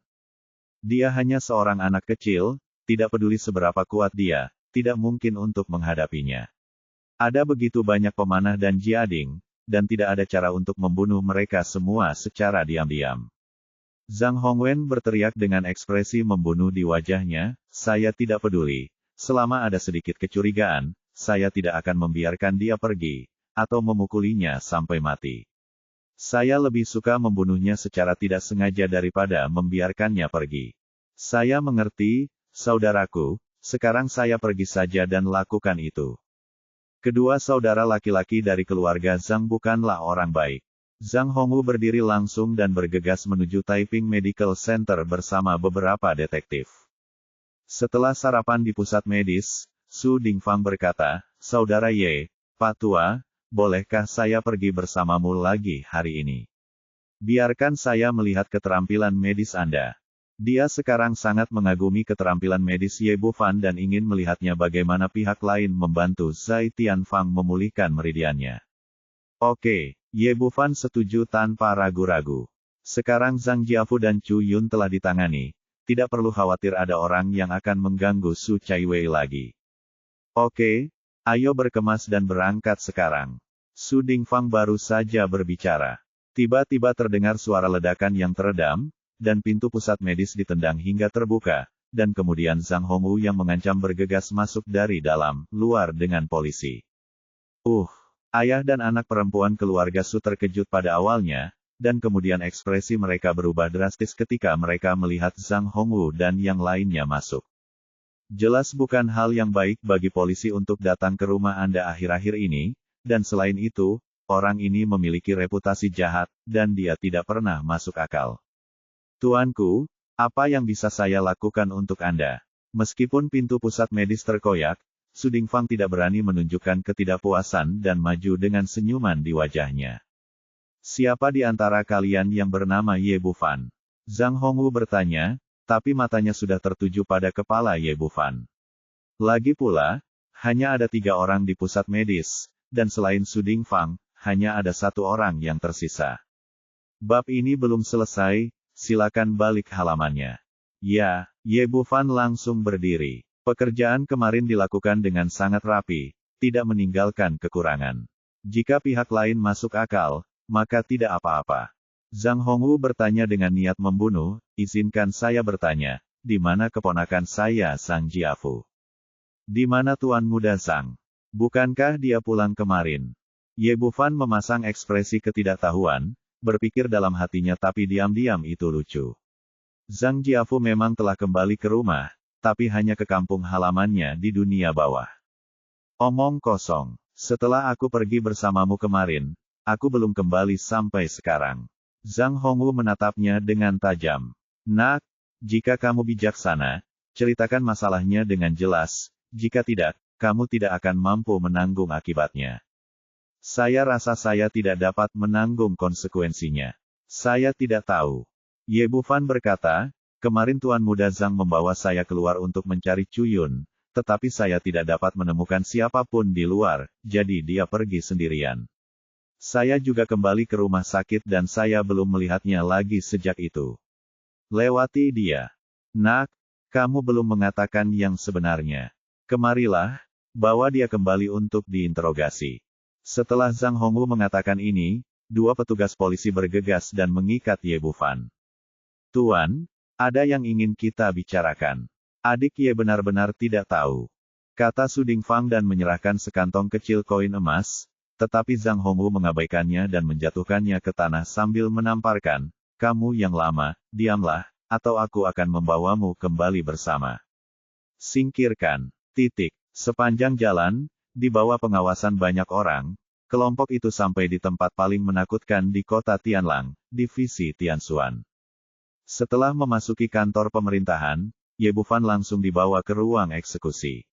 A: Dia hanya seorang anak kecil, tidak peduli seberapa kuat dia, tidak mungkin untuk menghadapinya. Ada begitu banyak pemanah dan jiading, dan tidak ada cara untuk membunuh mereka semua secara diam-diam. Zhang Hongwen berteriak dengan ekspresi membunuh di wajahnya, saya tidak peduli, selama ada sedikit kecurigaan, saya tidak akan membiarkan dia pergi, atau memukulinya sampai mati. Saya lebih suka membunuhnya secara tidak sengaja daripada membiarkannya pergi. Saya mengerti, saudaraku, sekarang saya pergi saja dan lakukan itu. Kedua saudara laki-laki dari keluarga Zhang bukanlah orang baik. Zhang Hongwu berdiri langsung dan bergegas menuju Taiping Medical Center bersama beberapa detektif. Setelah sarapan di pusat medis, Su Dingfang berkata, Saudara Ye, Pak Tua, bolehkah saya pergi bersamamu lagi hari ini? Biarkan saya melihat keterampilan medis Anda. Dia sekarang sangat mengagumi keterampilan medis Ye Bufan dan ingin melihatnya bagaimana pihak lain membantu Zhai Tianfang memulihkan meridiannya. Oke, Ye Bufan setuju tanpa ragu-ragu. Sekarang Zhang Jiafu dan Chu Yun telah ditangani, tidak perlu khawatir ada orang yang akan mengganggu Su Chaiwei lagi. Oke, ayo berkemas dan berangkat sekarang. Su Dingfang baru saja berbicara. Tiba-tiba terdengar suara ledakan yang teredam, dan pintu pusat medis ditendang hingga terbuka, dan kemudian Zhang Hongwu yang mengancam bergegas masuk dari dalam, luar dengan polisi. Ayah dan anak perempuan keluarga Su terkejut pada awalnya, dan kemudian ekspresi mereka berubah drastis ketika mereka melihat Zhang Hongwu dan yang lainnya masuk. Jelas bukan hal yang baik bagi polisi untuk datang ke rumah Anda akhir-akhir ini, dan selain itu, orang ini memiliki reputasi jahat, dan dia tidak pernah masuk akal. Tuanku, apa yang bisa saya lakukan untuk Anda? Meskipun pintu pusat medis terkoyak, Su Dingfang tidak berani menunjukkan ketidakpuasan dan maju dengan senyuman di wajahnya. Siapa di antara kalian yang bernama Ye Bufan? Zhang Hongwu bertanya, tapi matanya sudah tertuju pada kepala Ye Bufan. Lagi pula, hanya ada 3 orang di pusat medis, dan selain Su Dingfang, hanya ada 1 orang yang tersisa. Bab ini belum selesai, silakan balik halamannya. Ya, Ye Bufan langsung berdiri. Pekerjaan kemarin dilakukan dengan sangat rapi, tidak meninggalkan kekurangan. Jika pihak lain masuk akal, maka tidak apa-apa. Zhang Hongwu bertanya dengan niat membunuh, izinkan saya bertanya, di mana keponakan saya Zhang Jiafu? Di mana Tuan Muda Zhang? Bukankah dia pulang kemarin? Ye Bufan memasang ekspresi ketidaktahuan, berpikir dalam hatinya tapi diam-diam itu lucu. Zhang Jiafu memang telah kembali ke rumah, tapi hanya ke kampung halamannya di dunia bawah. Omong kosong. Setelah aku pergi bersamamu kemarin, aku belum kembali sampai sekarang. Zhang Hongwu menatapnya dengan tajam. Nak, jika kamu bijaksana, ceritakan masalahnya dengan jelas, jika tidak, kamu tidak akan mampu menanggung akibatnya. Saya rasa saya tidak dapat menanggung konsekuensinya. Saya tidak tahu. Ye Bufan berkata, kemarin Tuan Muda Zhang membawa saya keluar untuk mencari Chu Yun, tetapi saya tidak dapat menemukan siapapun di luar, jadi dia pergi sendirian. Saya juga kembali ke rumah sakit dan saya belum melihatnya lagi sejak itu. Lewati dia. Nak, kamu belum mengatakan yang sebenarnya. Kemarilah, bawa dia kembali untuk diinterogasi. Setelah Zhang Hongwu mengatakan ini, 2 petugas polisi bergegas dan mengikat Ye Bufan. Tuan, ada yang ingin kita bicarakan. Adik Ye benar-benar tidak tahu. Kata Su Dingfang dan menyerahkan sekantong kecil koin emas, tetapi Zhang Hongwu mengabaikannya dan menjatuhkannya ke tanah sambil menamparkan, kamu yang lama, diamlah, atau aku akan membawamu kembali bersama. Singkirkan. Sepanjang jalan, di bawah pengawasan banyak orang, kelompok itu sampai di tempat paling menakutkan di kota Tianlang, divisi Tianxuan. Setelah memasuki kantor pemerintahan, Ye Bufan langsung dibawa ke ruang eksekusi.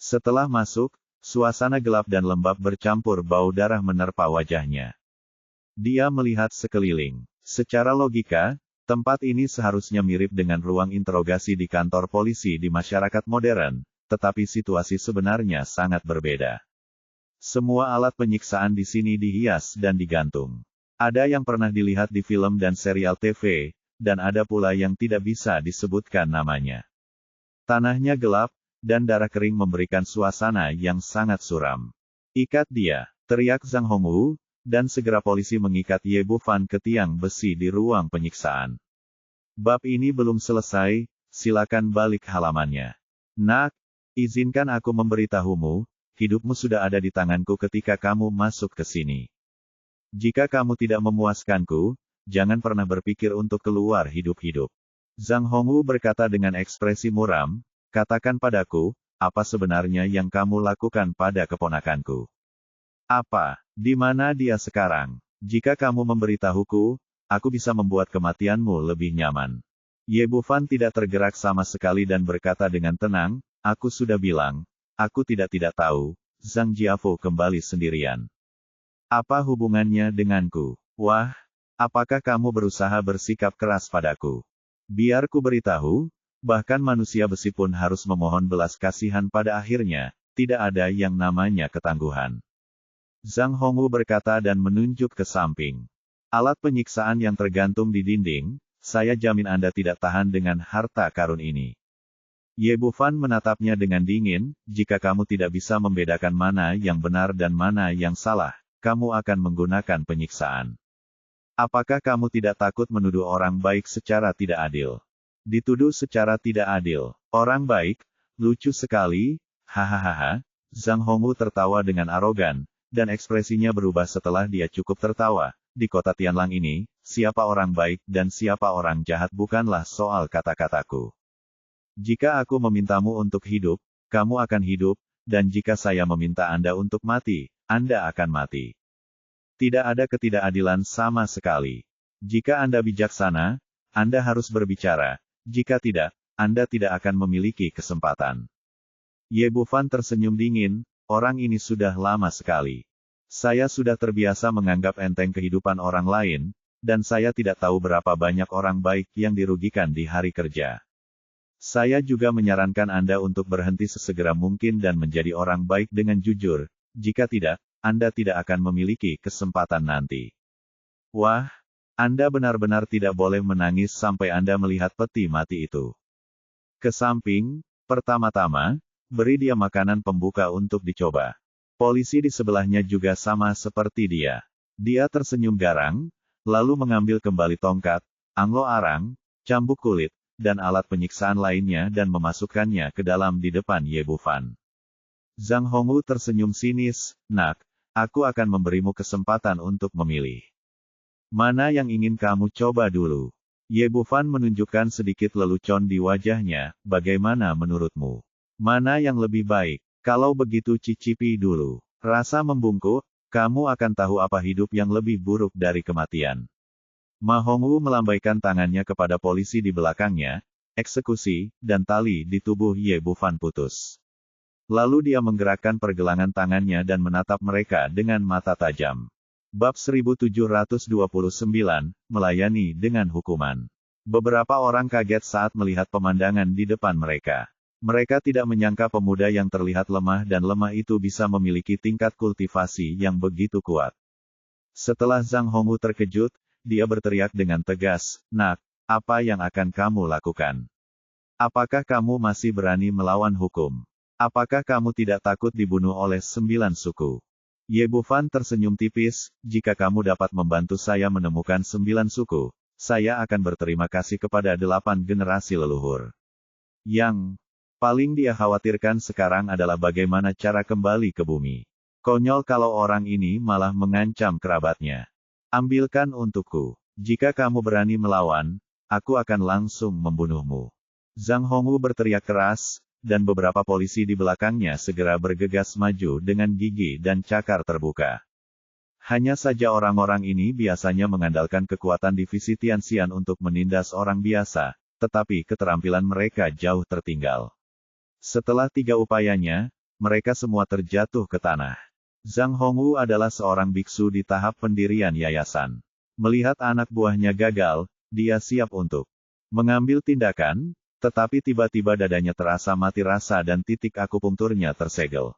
A: Setelah masuk, Suasana gelap dan lembab bercampur bau darah menerpa wajahnya. Dia melihat sekeliling. Secara logika, tempat ini seharusnya mirip dengan ruang interogasi di kantor polisi di masyarakat modern, tetapi situasi sebenarnya sangat berbeda. Semua alat penyiksaan di sini dihias dan digantung. Ada yang pernah dilihat di film dan serial TV, dan ada pula yang tidak bisa disebutkan namanya. Tanahnya gelap, dan darah kering memberikan suasana yang sangat suram. "Ikat dia!" teriak Zhang Hongwu, dan segera polisi mengikat Ye Bufan ke tiang besi di ruang penyiksaan. Bab ini belum selesai, silakan balik halamannya. "Nak, izinkan aku memberitahumu, hidupmu sudah ada di tanganku ketika kamu masuk ke sini. Jika kamu tidak memuaskanku, jangan pernah berpikir untuk keluar hidup-hidup." Zhang Hongwu berkata dengan ekspresi muram, "Katakan padaku, apa sebenarnya yang kamu lakukan pada keponakanku? Apa? Di mana dia sekarang? Jika kamu memberitahuku, aku bisa membuat kematianmu lebih nyaman." Ye Bufan tidak tergerak sama sekali dan berkata dengan tenang, "Aku sudah bilang, aku tidak tahu." Zhang Jiafo kembali sendirian. "Apa hubungannya denganku? Wah, apakah kamu berusaha bersikap keras padaku? Biar ku beritahu, bahkan manusia besi pun harus memohon belas kasihan pada akhirnya, tidak ada yang namanya ketangguhan." Zhang Hongwu berkata dan menunjuk ke samping. "Alat penyiksaan yang tergantung di dinding, saya jamin Anda tidak tahan dengan harta karun ini." Ye Bufan menatapnya dengan dingin, "Jika kamu tidak bisa membedakan mana yang benar dan mana yang salah, kamu akan menggunakan penyiksaan. Apakah kamu tidak takut menuduh orang baik secara tidak adil?" "Dituduh secara tidak adil. Orang baik? Lucu sekali, hahaha." Zhang Hongwu tertawa dengan arogan, dan ekspresinya berubah setelah dia cukup tertawa. "Di kota Tianlang ini, siapa orang baik dan siapa orang jahat bukanlah soal kata-kataku. Jika aku memintamu untuk hidup, kamu akan hidup, dan jika saya meminta Anda untuk mati, Anda akan mati. Tidak ada ketidakadilan sama sekali. Jika Anda bijaksana, Anda harus berbicara. Jika tidak, Anda tidak akan memiliki kesempatan." Ye Bufan tersenyum dingin, "Orang ini sudah lama sekali. Saya sudah terbiasa menganggap enteng kehidupan orang lain, dan saya tidak tahu berapa banyak orang baik yang dirugikan di hari kerja. Saya juga menyarankan Anda untuk berhenti sesegera mungkin dan menjadi orang baik dengan jujur, jika tidak, Anda tidak akan memiliki kesempatan nanti." "Wah, Anda benar-benar tidak boleh menangis sampai Anda melihat peti mati itu. Ke samping, pertama-tama, beri dia makanan pembuka untuk dicoba." Polisi di sebelahnya juga sama seperti dia. Dia tersenyum garang, lalu mengambil kembali tongkat, anglo arang, cambuk kulit, dan alat penyiksaan lainnya dan memasukkannya ke dalam di depan Ye Bufan. Zhang Hongwu tersenyum sinis, "Nak, aku akan memberimu kesempatan untuk memilih. Mana yang ingin kamu coba dulu?" Ye Bufan menunjukkan sedikit lelucon di wajahnya, "Bagaimana menurutmu? Mana yang lebih baik? Kalau begitu cicipi dulu. Rasa membungkuk, kamu akan tahu apa hidup yang lebih buruk dari kematian." Ma Hongwu melambaikan tangannya kepada polisi di belakangnya, "Eksekusi," dan tali di tubuh Ye Bufan putus. Lalu dia menggerakkan pergelangan tangannya dan menatap mereka dengan mata tajam. Bab 1729, Melayani dengan Hukuman. Beberapa orang kaget saat melihat pemandangan di depan mereka. Mereka tidak menyangka pemuda yang terlihat lemah dan lemah itu bisa memiliki tingkat kultivasi yang begitu kuat. Setelah Zhang Hongwu terkejut, dia berteriak dengan tegas, "Nak, apa yang akan kamu lakukan? Apakah kamu masih berani melawan hukum? Apakah kamu tidak takut dibunuh oleh 9 suku?" Ye Bufan tersenyum tipis, "Jika kamu dapat membantu saya menemukan 9 suku, saya akan berterima kasih kepada 8 generasi leluhur. Yang paling dia khawatirkan sekarang adalah bagaimana cara kembali ke bumi. Konyol kalau orang ini malah mengancam kerabatnya. Ambilkan untukku. Jika kamu berani melawan, aku akan langsung membunuhmu." Zhang Hongwu berteriak keras, dan beberapa polisi di belakangnya segera bergegas maju dengan gigi dan cakar terbuka. Hanya saja orang-orang ini biasanya mengandalkan kekuatan divisi Tianxian untuk menindas orang biasa, tetapi keterampilan mereka jauh tertinggal. Setelah 3 upayanya, mereka semua terjatuh ke tanah. Zhang Hongwu adalah seorang biksu di tahap pendirian yayasan. Melihat anak buahnya gagal, dia siap untuk mengambil tindakan, tetapi tiba-tiba dadanya terasa mati rasa dan titik akupunkturnya tersegel.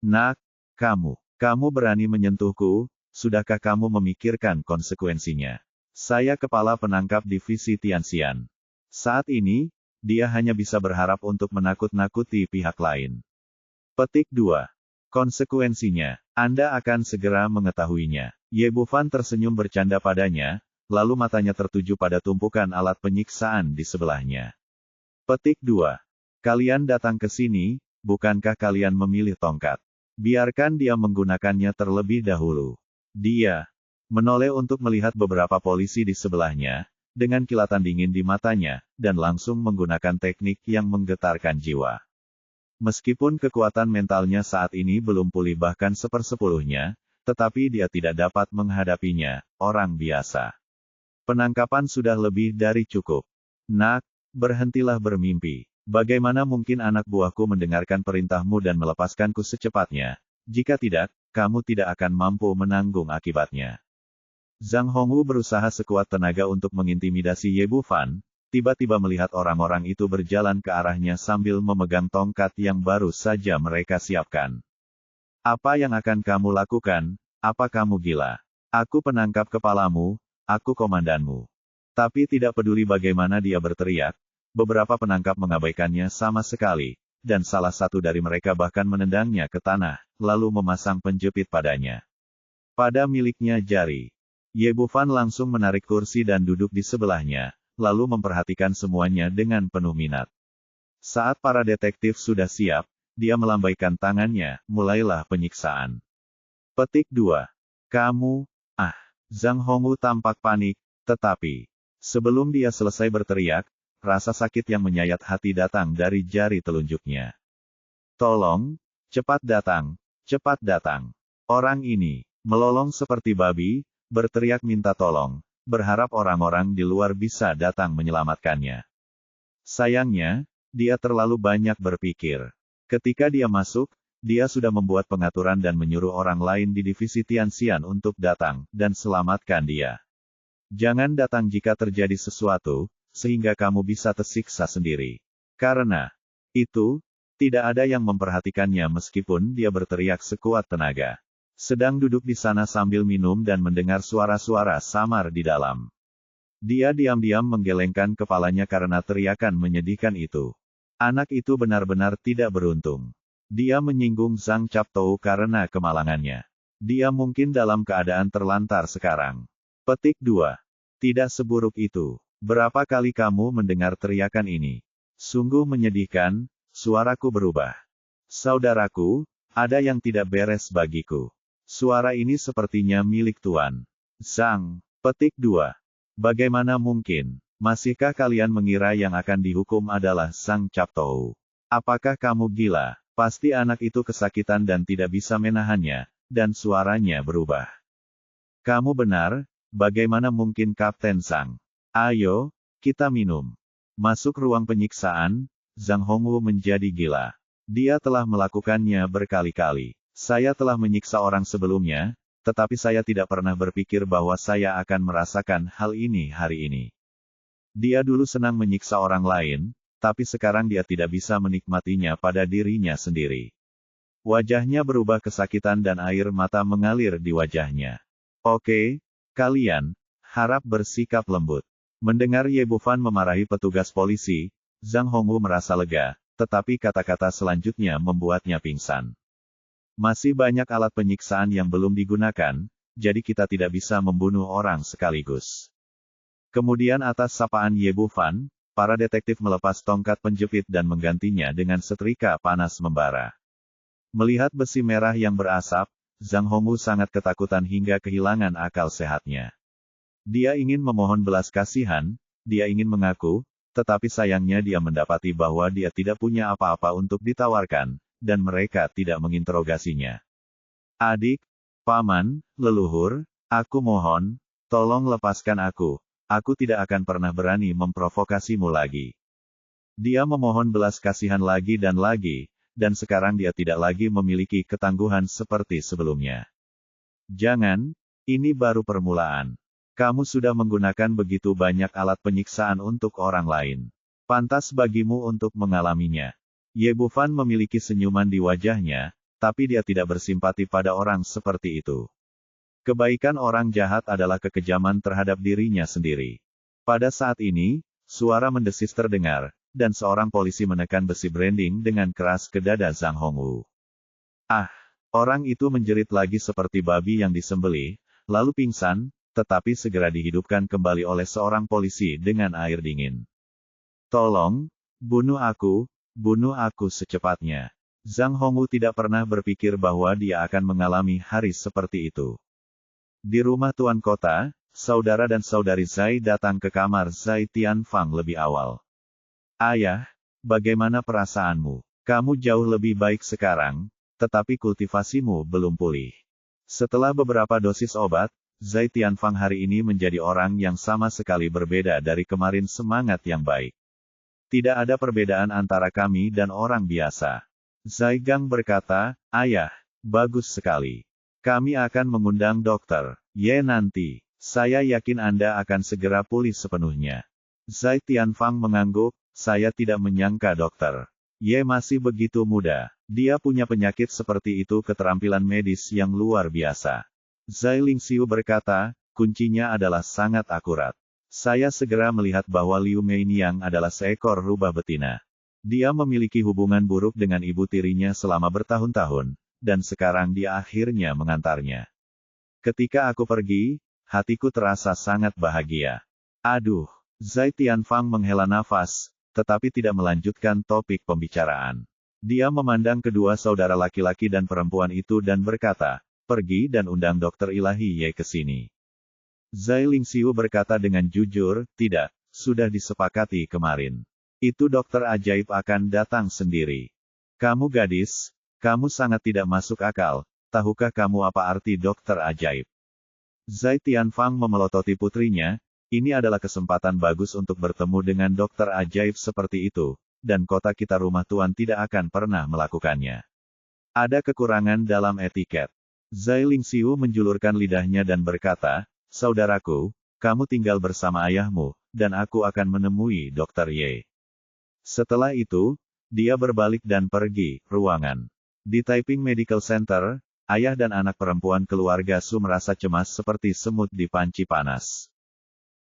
A: Nak, kamu berani menyentuhku, sudahkah kamu memikirkan konsekuensinya? Saya kepala penangkap divisi Tianxian. Saat ini, dia hanya bisa berharap untuk menakut-nakuti pihak lain. Petik 2. Konsekuensinya, Anda akan segera mengetahuinya. Ye Bufan tersenyum bercanda padanya, lalu matanya tertuju pada tumpukan alat penyiksaan di sebelahnya. Petik 2. Kalian datang ke sini, bukankah kalian memilih tongkat? Biarkan dia menggunakannya terlebih dahulu. Dia menoleh untuk melihat beberapa polisi di sebelahnya, dengan kilatan dingin di matanya, dan langsung menggunakan teknik yang menggetarkan jiwa. Meskipun kekuatan mentalnya saat ini belum pulih bahkan sepersepuluhnya, tetapi dia tidak dapat menghadapinya, orang biasa. Penangkapan sudah lebih dari cukup. Nak, berhentilah bermimpi. Bagaimana mungkin anak buahku mendengarkan perintahmu dan melepaskanku secepatnya? Jika tidak, kamu tidak akan mampu menanggung akibatnya. Zhang Hongwu berusaha sekuat tenaga untuk mengintimidasi Ye Bufan, tiba-tiba melihat orang-orang itu berjalan ke arahnya sambil memegang tongkat yang baru saja mereka siapkan. Apa yang akan kamu lakukan? Apa kamu gila? Aku penangkap kepalamu, aku komandanmu. Tapi tidak peduli bagaimana dia berteriak, beberapa penangkap mengabaikannya sama sekali, dan salah satu dari mereka bahkan menendangnya ke tanah, lalu memasang penjepit padanya. Pada miliknya jari. Ye Bufan langsung menarik kursi dan duduk di sebelahnya, lalu memperhatikan semuanya dengan penuh minat. Saat para detektif sudah siap, dia melambaikan tangannya, mulailah penyiksaan. Petik 2. Kamu, Zhang Hongwu tampak panik, tetapi sebelum dia selesai berteriak, rasa sakit yang menyayat hati datang dari jari telunjuknya. Tolong, cepat datang, cepat datang. Orang ini melolong seperti babi, berteriak minta tolong, berharap orang-orang di luar bisa datang menyelamatkannya. Sayangnya, dia terlalu banyak berpikir. Ketika dia masuk, dia sudah membuat pengaturan dan menyuruh orang lain di divisi Tianxian untuk datang dan selamatkan dia. Jangan datang jika terjadi sesuatu, sehingga kamu bisa tersiksa sendiri. Karena itu, tidak ada yang memperhatikannya meskipun dia berteriak sekuat tenaga. Sedang duduk di sana sambil minum dan mendengar suara-suara samar di dalam. Dia diam-diam menggelengkan kepalanya karena teriakan menyedihkan itu. Anak itu benar-benar tidak beruntung. Dia menyinggung Zhang Captou karena kemalangannya. Dia mungkin dalam keadaan terlantar sekarang. Petik 2. Tidak seburuk itu. Berapa kali kamu mendengar teriakan ini? Sungguh menyedihkan, suaraku berubah. Saudaraku, ada yang tidak beres bagiku. Suara ini sepertinya milik Tuan Zhang. Petik 2. Bagaimana mungkin? Masihkah kalian mengira yang akan dihukum adalah Zhang Captou? Apakah kamu gila? Pasti anak itu kesakitan dan tidak bisa menahannya, dan suaranya berubah. Kamu benar, bagaimana mungkin Kapten Zhang? Ayo, kita minum. Masuk ruang penyiksaan, Zhang Hongwu menjadi gila. Dia telah melakukannya berkali-kali. Saya telah menyiksa orang sebelumnya, tetapi saya tidak pernah berpikir bahwa saya akan merasakan hal ini hari ini. Dia dulu senang menyiksa orang lain, tapi sekarang dia tidak bisa menikmatinya pada dirinya sendiri. Wajahnya berubah kesakitan dan air mata mengalir di wajahnya. Oke, kalian, harap bersikap lembut. Mendengar Ye Bufan memarahi petugas polisi, Zhang Hongwu merasa lega, tetapi kata-kata selanjutnya membuatnya pingsan. Masih banyak alat penyiksaan yang belum digunakan, jadi kita tidak bisa membunuh orang sekaligus. Kemudian atas sapaan Ye Bufan, para detektif melepas tongkat penjepit dan menggantinya dengan setrika panas membara. Melihat besi merah yang berasap, Zhang Hongwu sangat ketakutan hingga kehilangan akal sehatnya. Dia ingin memohon belas kasihan, dia ingin mengaku, tetapi sayangnya dia mendapati bahwa dia tidak punya apa-apa untuk ditawarkan, dan mereka tidak menginterogasinya. Adik, paman, leluhur, aku mohon, tolong lepaskan aku tidak akan pernah berani memprovokasimu lagi. Dia memohon belas kasihan lagi, dan sekarang dia tidak lagi memiliki ketangguhan seperti sebelumnya. Jangan, ini baru permulaan. Kamu sudah menggunakan begitu banyak alat penyiksaan untuk orang lain. Pantas bagimu untuk mengalaminya. Ye Bufan memiliki senyuman di wajahnya, tapi dia tidak bersimpati pada orang seperti itu. Kebaikan orang jahat adalah kekejaman terhadap dirinya sendiri. Pada saat ini, suara mendesis terdengar, dan seorang polisi menekan besi branding dengan keras ke dada Zhang Hongwu. Ah! Orang itu menjerit lagi seperti babi yang disembelih, lalu pingsan, tetapi segera dihidupkan kembali oleh seorang polisi dengan air dingin. Tolong, bunuh aku secepatnya. Zhang Hongwu tidak pernah berpikir bahwa dia akan mengalami hari seperti itu. Di rumah Tuan Kota, saudara dan saudari Zai datang ke kamar Zai Tianfang lebih awal. Ayah, bagaimana perasaanmu? Kamu jauh lebih baik sekarang, tetapi kultivasimu belum pulih. Setelah beberapa dosis obat, Zai Tianfang hari ini menjadi orang yang sama sekali berbeda dari kemarin, semangat yang baik. Tidak ada perbedaan antara kami dan orang biasa. Zai Gang berkata, Ayah, bagus sekali. Kami akan mengundang dokter Ye nanti. Saya yakin Anda akan segera pulih sepenuhnya. Zai Tianfang mengangguk, saya tidak menyangka dokter Ye masih begitu muda. Dia punya penyakit seperti itu, keterampilan medis yang luar biasa. Zai Lingxiu berkata, kuncinya adalah sangat akurat. Saya segera melihat bahwa Liu Meiniang adalah seekor rubah betina. Dia memiliki hubungan buruk dengan ibu tirinya selama bertahun-tahun, dan sekarang dia akhirnya mengantarnya. Ketika aku pergi, hatiku terasa sangat bahagia. Aduh, Zai Tianfang menghela nafas, tetapi tidak melanjutkan topik pembicaraan. Dia memandang kedua saudara laki-laki dan perempuan itu dan berkata, pergi dan undang dokter ilahi Ye ke sini. Zai Lingxiu berkata dengan jujur, tidak, sudah disepakati kemarin. Itu dokter ajaib akan datang sendiri. Kamu gadis, kamu sangat tidak masuk akal, tahukah kamu apa arti dokter ajaib? Zai Tianfang memelototi putrinya, ini adalah kesempatan bagus untuk bertemu dengan dokter ajaib seperti itu. Dan kota kita rumah Tuan tidak akan pernah melakukannya. Ada kekurangan dalam etiket. Zai Lingxiu menjulurkan lidahnya dan berkata, saudaraku, kamu tinggal bersama ayahmu, dan aku akan menemui Dr. Ye. Setelah itu, dia berbalik dan pergi ruangan. Di Taiping Medical Center, ayah dan anak perempuan keluarga Su merasa cemas seperti semut di panci panas.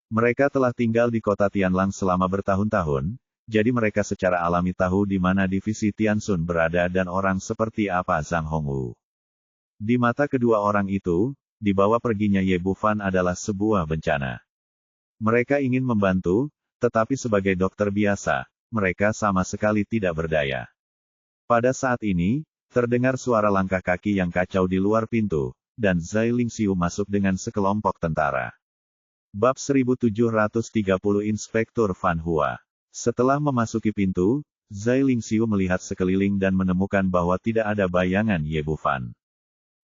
A: Mereka telah tinggal di kota Tianlang selama bertahun-tahun, jadi mereka secara alami tahu di mana divisi Tiansun berada dan orang seperti apa Zhang Hongwu. Di mata kedua orang itu, dibawa perginya Ye Bufan adalah sebuah bencana. Mereka ingin membantu, tetapi sebagai dokter biasa, mereka sama sekali tidak berdaya. Pada saat ini, terdengar suara langkah kaki yang kacau di luar pintu, dan Zai Lingxiu masuk dengan sekelompok tentara. Bab 1730 Inspektur Fan Hua. Setelah memasuki pintu, Zai Lingxiu melihat sekeliling dan menemukan bahwa tidak ada bayangan Ye Bufan.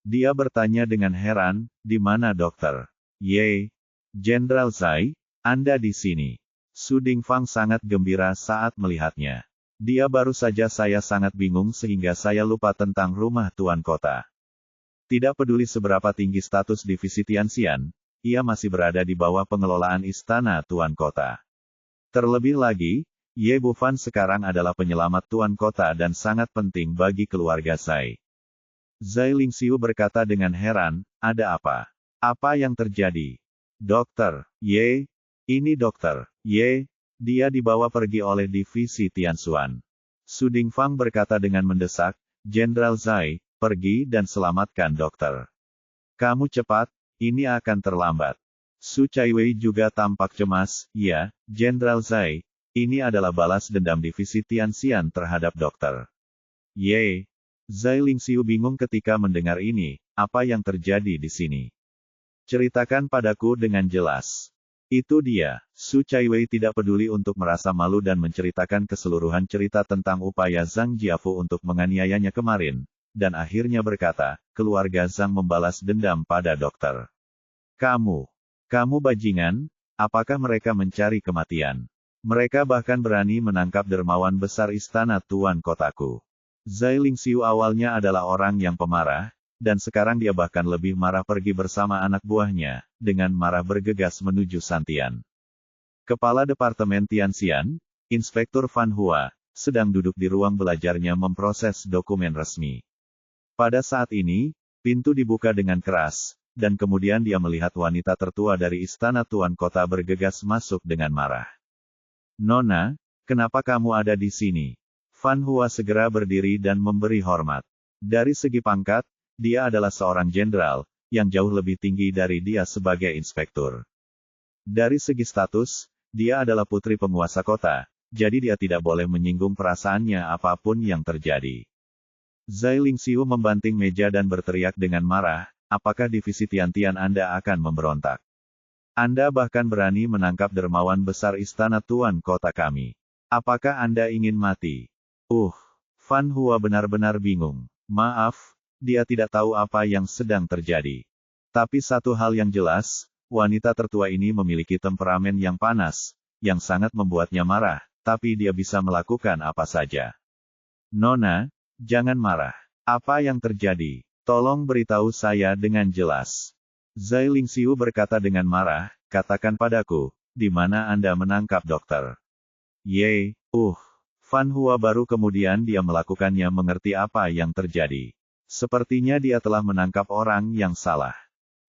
A: Dia bertanya dengan heran, di mana dokter Ye? Jenderal Zai, Anda di sini. Su Dingfang sangat gembira saat melihatnya. Dia baru saja saya sangat bingung sehingga saya lupa tentang rumah Tuan Kota. Tidak peduli seberapa tinggi status divisi Tianxian, ia masih berada di bawah pengelolaan istana Tuan Kota. Terlebih lagi, Ye Bufan sekarang adalah penyelamat Tuan Kota dan sangat penting bagi keluarga Zai. Zai Lingxiu berkata dengan heran, ada apa? Apa yang terjadi? Dokter Ye? Ini Dokter Ye? Dia dibawa pergi oleh divisi Tianxuan. Su Dingfang berkata dengan mendesak, Jenderal Zai, pergi dan selamatkan dokter. Kamu cepat, ini akan terlambat. Su Chaiwei juga tampak cemas, ya, Jenderal Zai, ini adalah balas dendam divisi Tianxian terhadap dokter Ye. Zai Lingxiu bingung ketika mendengar ini, apa yang terjadi di sini? Ceritakan padaku dengan jelas. Itu dia, Su Chaiwei tidak peduli untuk merasa malu dan menceritakan keseluruhan cerita tentang upaya Zhang Jiafu untuk menganiayanya kemarin, dan akhirnya berkata, keluarga Zhang membalas dendam pada dokter. Kamu bajingan, apakah mereka mencari kematian? Mereka bahkan berani menangkap dermawan besar istana Tuan Kotaku. Zai Lingxiu awalnya adalah orang yang pemarah, dan sekarang dia bahkan lebih marah pergi bersama anak buahnya, dengan marah bergegas menuju Santian. Kepala Departemen Tianxian, Inspektur Fan Hua, sedang duduk di ruang belajarnya memproses dokumen resmi. Pada saat ini, pintu dibuka dengan keras, dan kemudian dia melihat wanita tertua dari istana Tuan Kota bergegas masuk dengan marah. Nona, kenapa kamu ada di sini? Fan Hua segera berdiri dan memberi hormat. Dari segi pangkat, dia adalah seorang jenderal, yang jauh lebih tinggi dari dia sebagai inspektur. Dari segi status, dia adalah putri penguasa kota, jadi dia tidak boleh menyinggung perasaannya apapun yang terjadi. Zai Lingxiu membanting meja dan berteriak dengan marah, apakah divisi Tiantian Anda akan memberontak? Anda bahkan berani menangkap dermawan besar istana Tuan Kota kami. Apakah Anda ingin mati? Fan Hua benar-benar bingung. Maaf, dia tidak tahu apa yang sedang terjadi. Tapi satu hal yang jelas, wanita tertua ini memiliki temperamen yang panas, yang sangat membuatnya marah, tapi dia bisa melakukan apa saja. Nona, jangan marah. Apa yang terjadi? Tolong beritahu saya dengan jelas. Zai Lingxiu berkata dengan marah, katakan padaku, di mana Anda menangkap dokter? Fan Hua baru kemudian dia melakukannya mengerti apa yang terjadi. Sepertinya dia telah menangkap orang yang salah.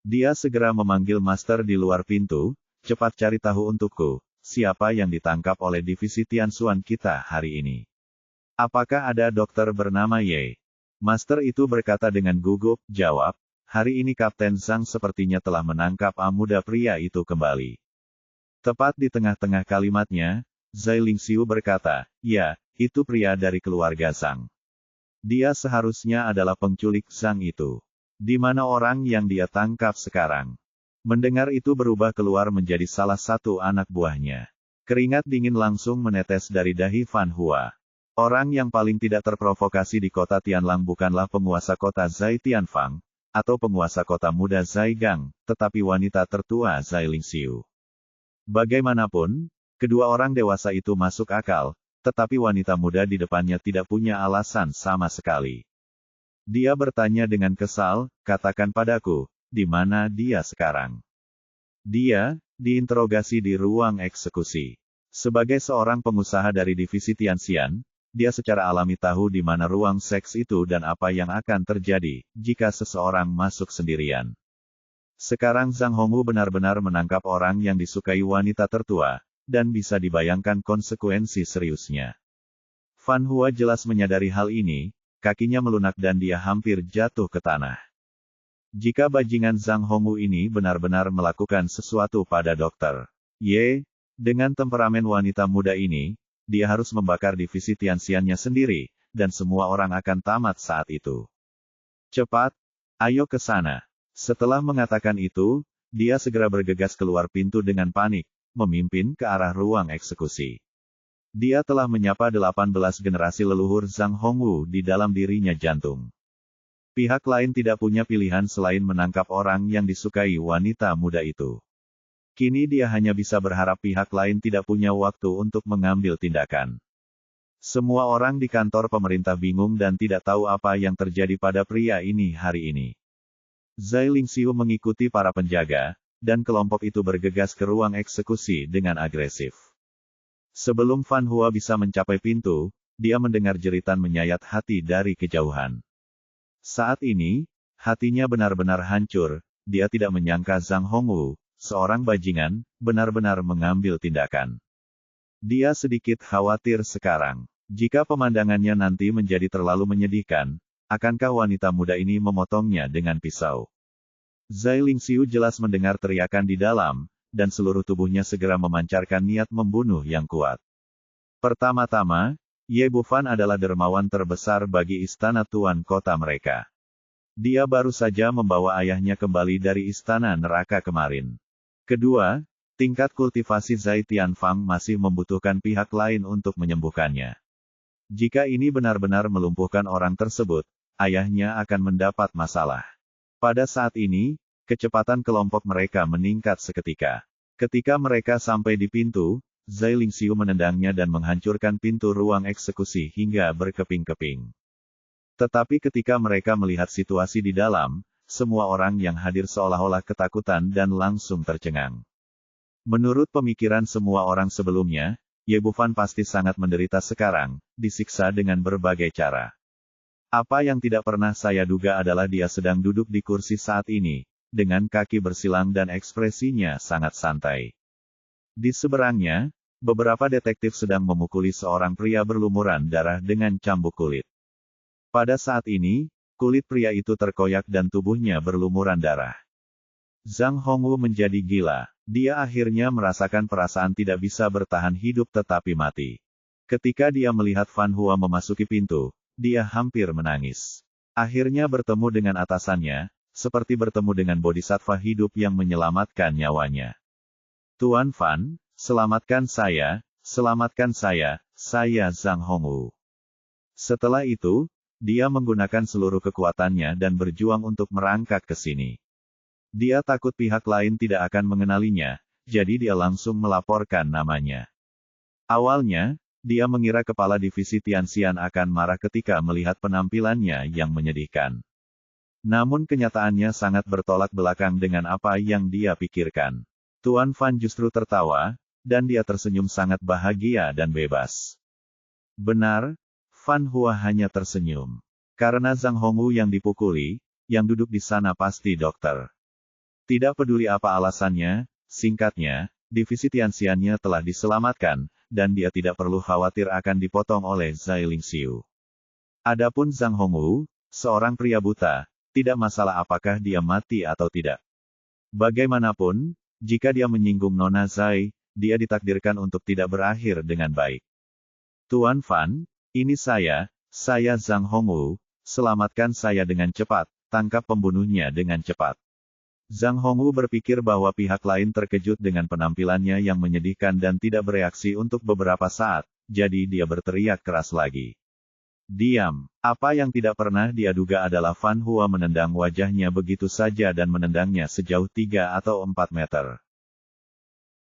A: Dia segera memanggil master di luar pintu, cepat cari tahu untukku, siapa yang ditangkap oleh divisi Tianxuan kita hari ini. Apakah ada dokter bernama Ye? Master itu berkata dengan gugup, jawab, hari ini Kapten Zhang sepertinya telah menangkap muda pria itu kembali. Tepat di tengah-tengah kalimatnya, Zai Lingxiu berkata, ya, itu pria dari keluarga Zhang. Dia seharusnya adalah penculik Zhang itu. Di mana orang yang dia tangkap sekarang? Mendengar itu berubah keluar menjadi salah satu anak buahnya. Keringat dingin langsung menetes dari dahi Fan Hua. Orang yang paling tidak terprovokasi di kota Tianlang bukanlah penguasa kota Zai Tianfang, atau penguasa kota muda Zai Gang, tetapi wanita tertua Zai Lingxiu. Bagaimanapun, kedua orang dewasa itu masuk akal, tetapi wanita muda di depannya tidak punya alasan sama sekali. Dia bertanya dengan kesal, katakan padaku, di mana dia sekarang? Dia, diinterogasi di ruang eksekusi. Sebagai seorang pengusaha dari divisi Tianxian, dia secara alami tahu di mana ruang seks itu dan apa yang akan terjadi, jika seseorang masuk sendirian. Sekarang Zhang Hongwu benar-benar menangkap orang yang disukai wanita tertua, dan bisa dibayangkan konsekuensi seriusnya. Fan Hua jelas menyadari hal ini, kakinya melunak dan dia hampir jatuh ke tanah. Jika bajingan Zhang Hongwu ini benar-benar melakukan sesuatu pada dokter Ye, dengan temperamen wanita muda ini, dia harus membakar divisi Tianxiannya sendiri, dan semua orang akan tamat saat itu. Cepat, ayo ke sana. Setelah mengatakan itu, dia segera bergegas keluar pintu dengan panik, memimpin ke arah ruang eksekusi. Dia telah menyapa 18 generasi leluhur Zhang Hongwu di dalam dirinya jantung. Pihak lain tidak punya pilihan selain menangkap orang yang disukai wanita muda itu. Kini dia hanya bisa berharap pihak lain tidak punya waktu untuk mengambil tindakan. Semua orang di kantor pemerintah bingung dan tidak tahu apa yang terjadi pada pria ini hari ini. Zai Lingxiu mengikuti para penjaga, dan kelompok itu bergegas ke ruang eksekusi dengan agresif. Sebelum Fan Hua bisa mencapai pintu, dia mendengar jeritan menyayat hati dari kejauhan. Saat ini, hatinya benar-benar hancur, dia tidak menyangka Zhang Hongwu, seorang bajingan, benar-benar mengambil tindakan. Dia sedikit khawatir sekarang. Jika pemandangannya nanti menjadi terlalu menyedihkan, akankah wanita muda ini memotongnya dengan pisau? Zai Lingxiu jelas mendengar teriakan di dalam, dan seluruh tubuhnya segera memancarkan niat membunuh yang kuat. Pertama-tama, Ye Bufan adalah dermawan terbesar bagi istana tuan kota mereka. Dia baru saja membawa ayahnya kembali dari istana neraka kemarin. Kedua, tingkat kultivasi Zai Tianfang masih membutuhkan pihak lain untuk menyembuhkannya. Jika ini benar-benar melumpuhkan orang tersebut, ayahnya akan mendapat masalah. Pada saat ini, kecepatan kelompok mereka meningkat seketika. Ketika mereka sampai di pintu, Zai Lingxiu menendangnya dan menghancurkan pintu ruang eksekusi hingga berkeping-keping. Tetapi ketika mereka melihat situasi di dalam, semua orang yang hadir seolah-olah ketakutan dan langsung tercengang. Menurut pemikiran semua orang sebelumnya, Ye Bufan pasti sangat menderita sekarang, disiksa dengan berbagai cara. Apa yang tidak pernah saya duga adalah dia sedang duduk di kursi saat ini, dengan kaki bersilang dan ekspresinya sangat santai. Di seberangnya, beberapa detektif sedang memukuli seorang pria berlumuran darah dengan cambuk kulit. Pada saat ini, kulit pria itu terkoyak dan tubuhnya berlumuran darah. Zhang Hongwu menjadi gila. Dia akhirnya merasakan perasaan tidak bisa bertahan hidup tetapi mati. Ketika dia melihat Fan Hua memasuki pintu, dia hampir menangis. Akhirnya bertemu dengan atasannya, seperti bertemu dengan bodhisattva hidup yang menyelamatkan nyawanya. Tuan Fan, selamatkan saya, saya Zhang Hongwu. Setelah itu, dia menggunakan seluruh kekuatannya dan berjuang untuk merangkak ke sini. Dia takut pihak lain tidak akan mengenalinya, jadi dia langsung melaporkan namanya. Awalnya, dia mengira kepala divisi Tianxian akan marah ketika melihat penampilannya yang menyedihkan. Namun kenyataannya sangat bertolak belakang dengan apa yang dia pikirkan. Tuan Fan justru tertawa, dan dia tersenyum sangat bahagia dan bebas. Benar, Fan Hua hanya tersenyum. Karena Zhang Hongwu yang dipukuli, yang duduk di sana pasti dokter. Tidak peduli apa alasannya, singkatnya, divisi Tianxian-nya telah diselamatkan, dan dia tidak perlu khawatir akan dipotong oleh Zai Lingxiu. Adapun Zhang Hongwu, seorang pria buta, tidak masalah apakah dia mati atau tidak. Bagaimanapun, jika dia menyinggung Nona Zai, dia ditakdirkan untuk tidak berakhir dengan baik. Tuan Fan, ini saya Zhang Hongwu, selamatkan saya dengan cepat, tangkap pembunuhnya dengan cepat. Zhang Hongwu berpikir bahwa pihak lain terkejut dengan penampilannya yang menyedihkan dan tidak bereaksi untuk beberapa saat, jadi dia berteriak keras lagi. Diam. Apa yang tidak pernah dia duga adalah Fan Hua menendang wajahnya begitu saja dan menendangnya sejauh 3 atau 4 meter.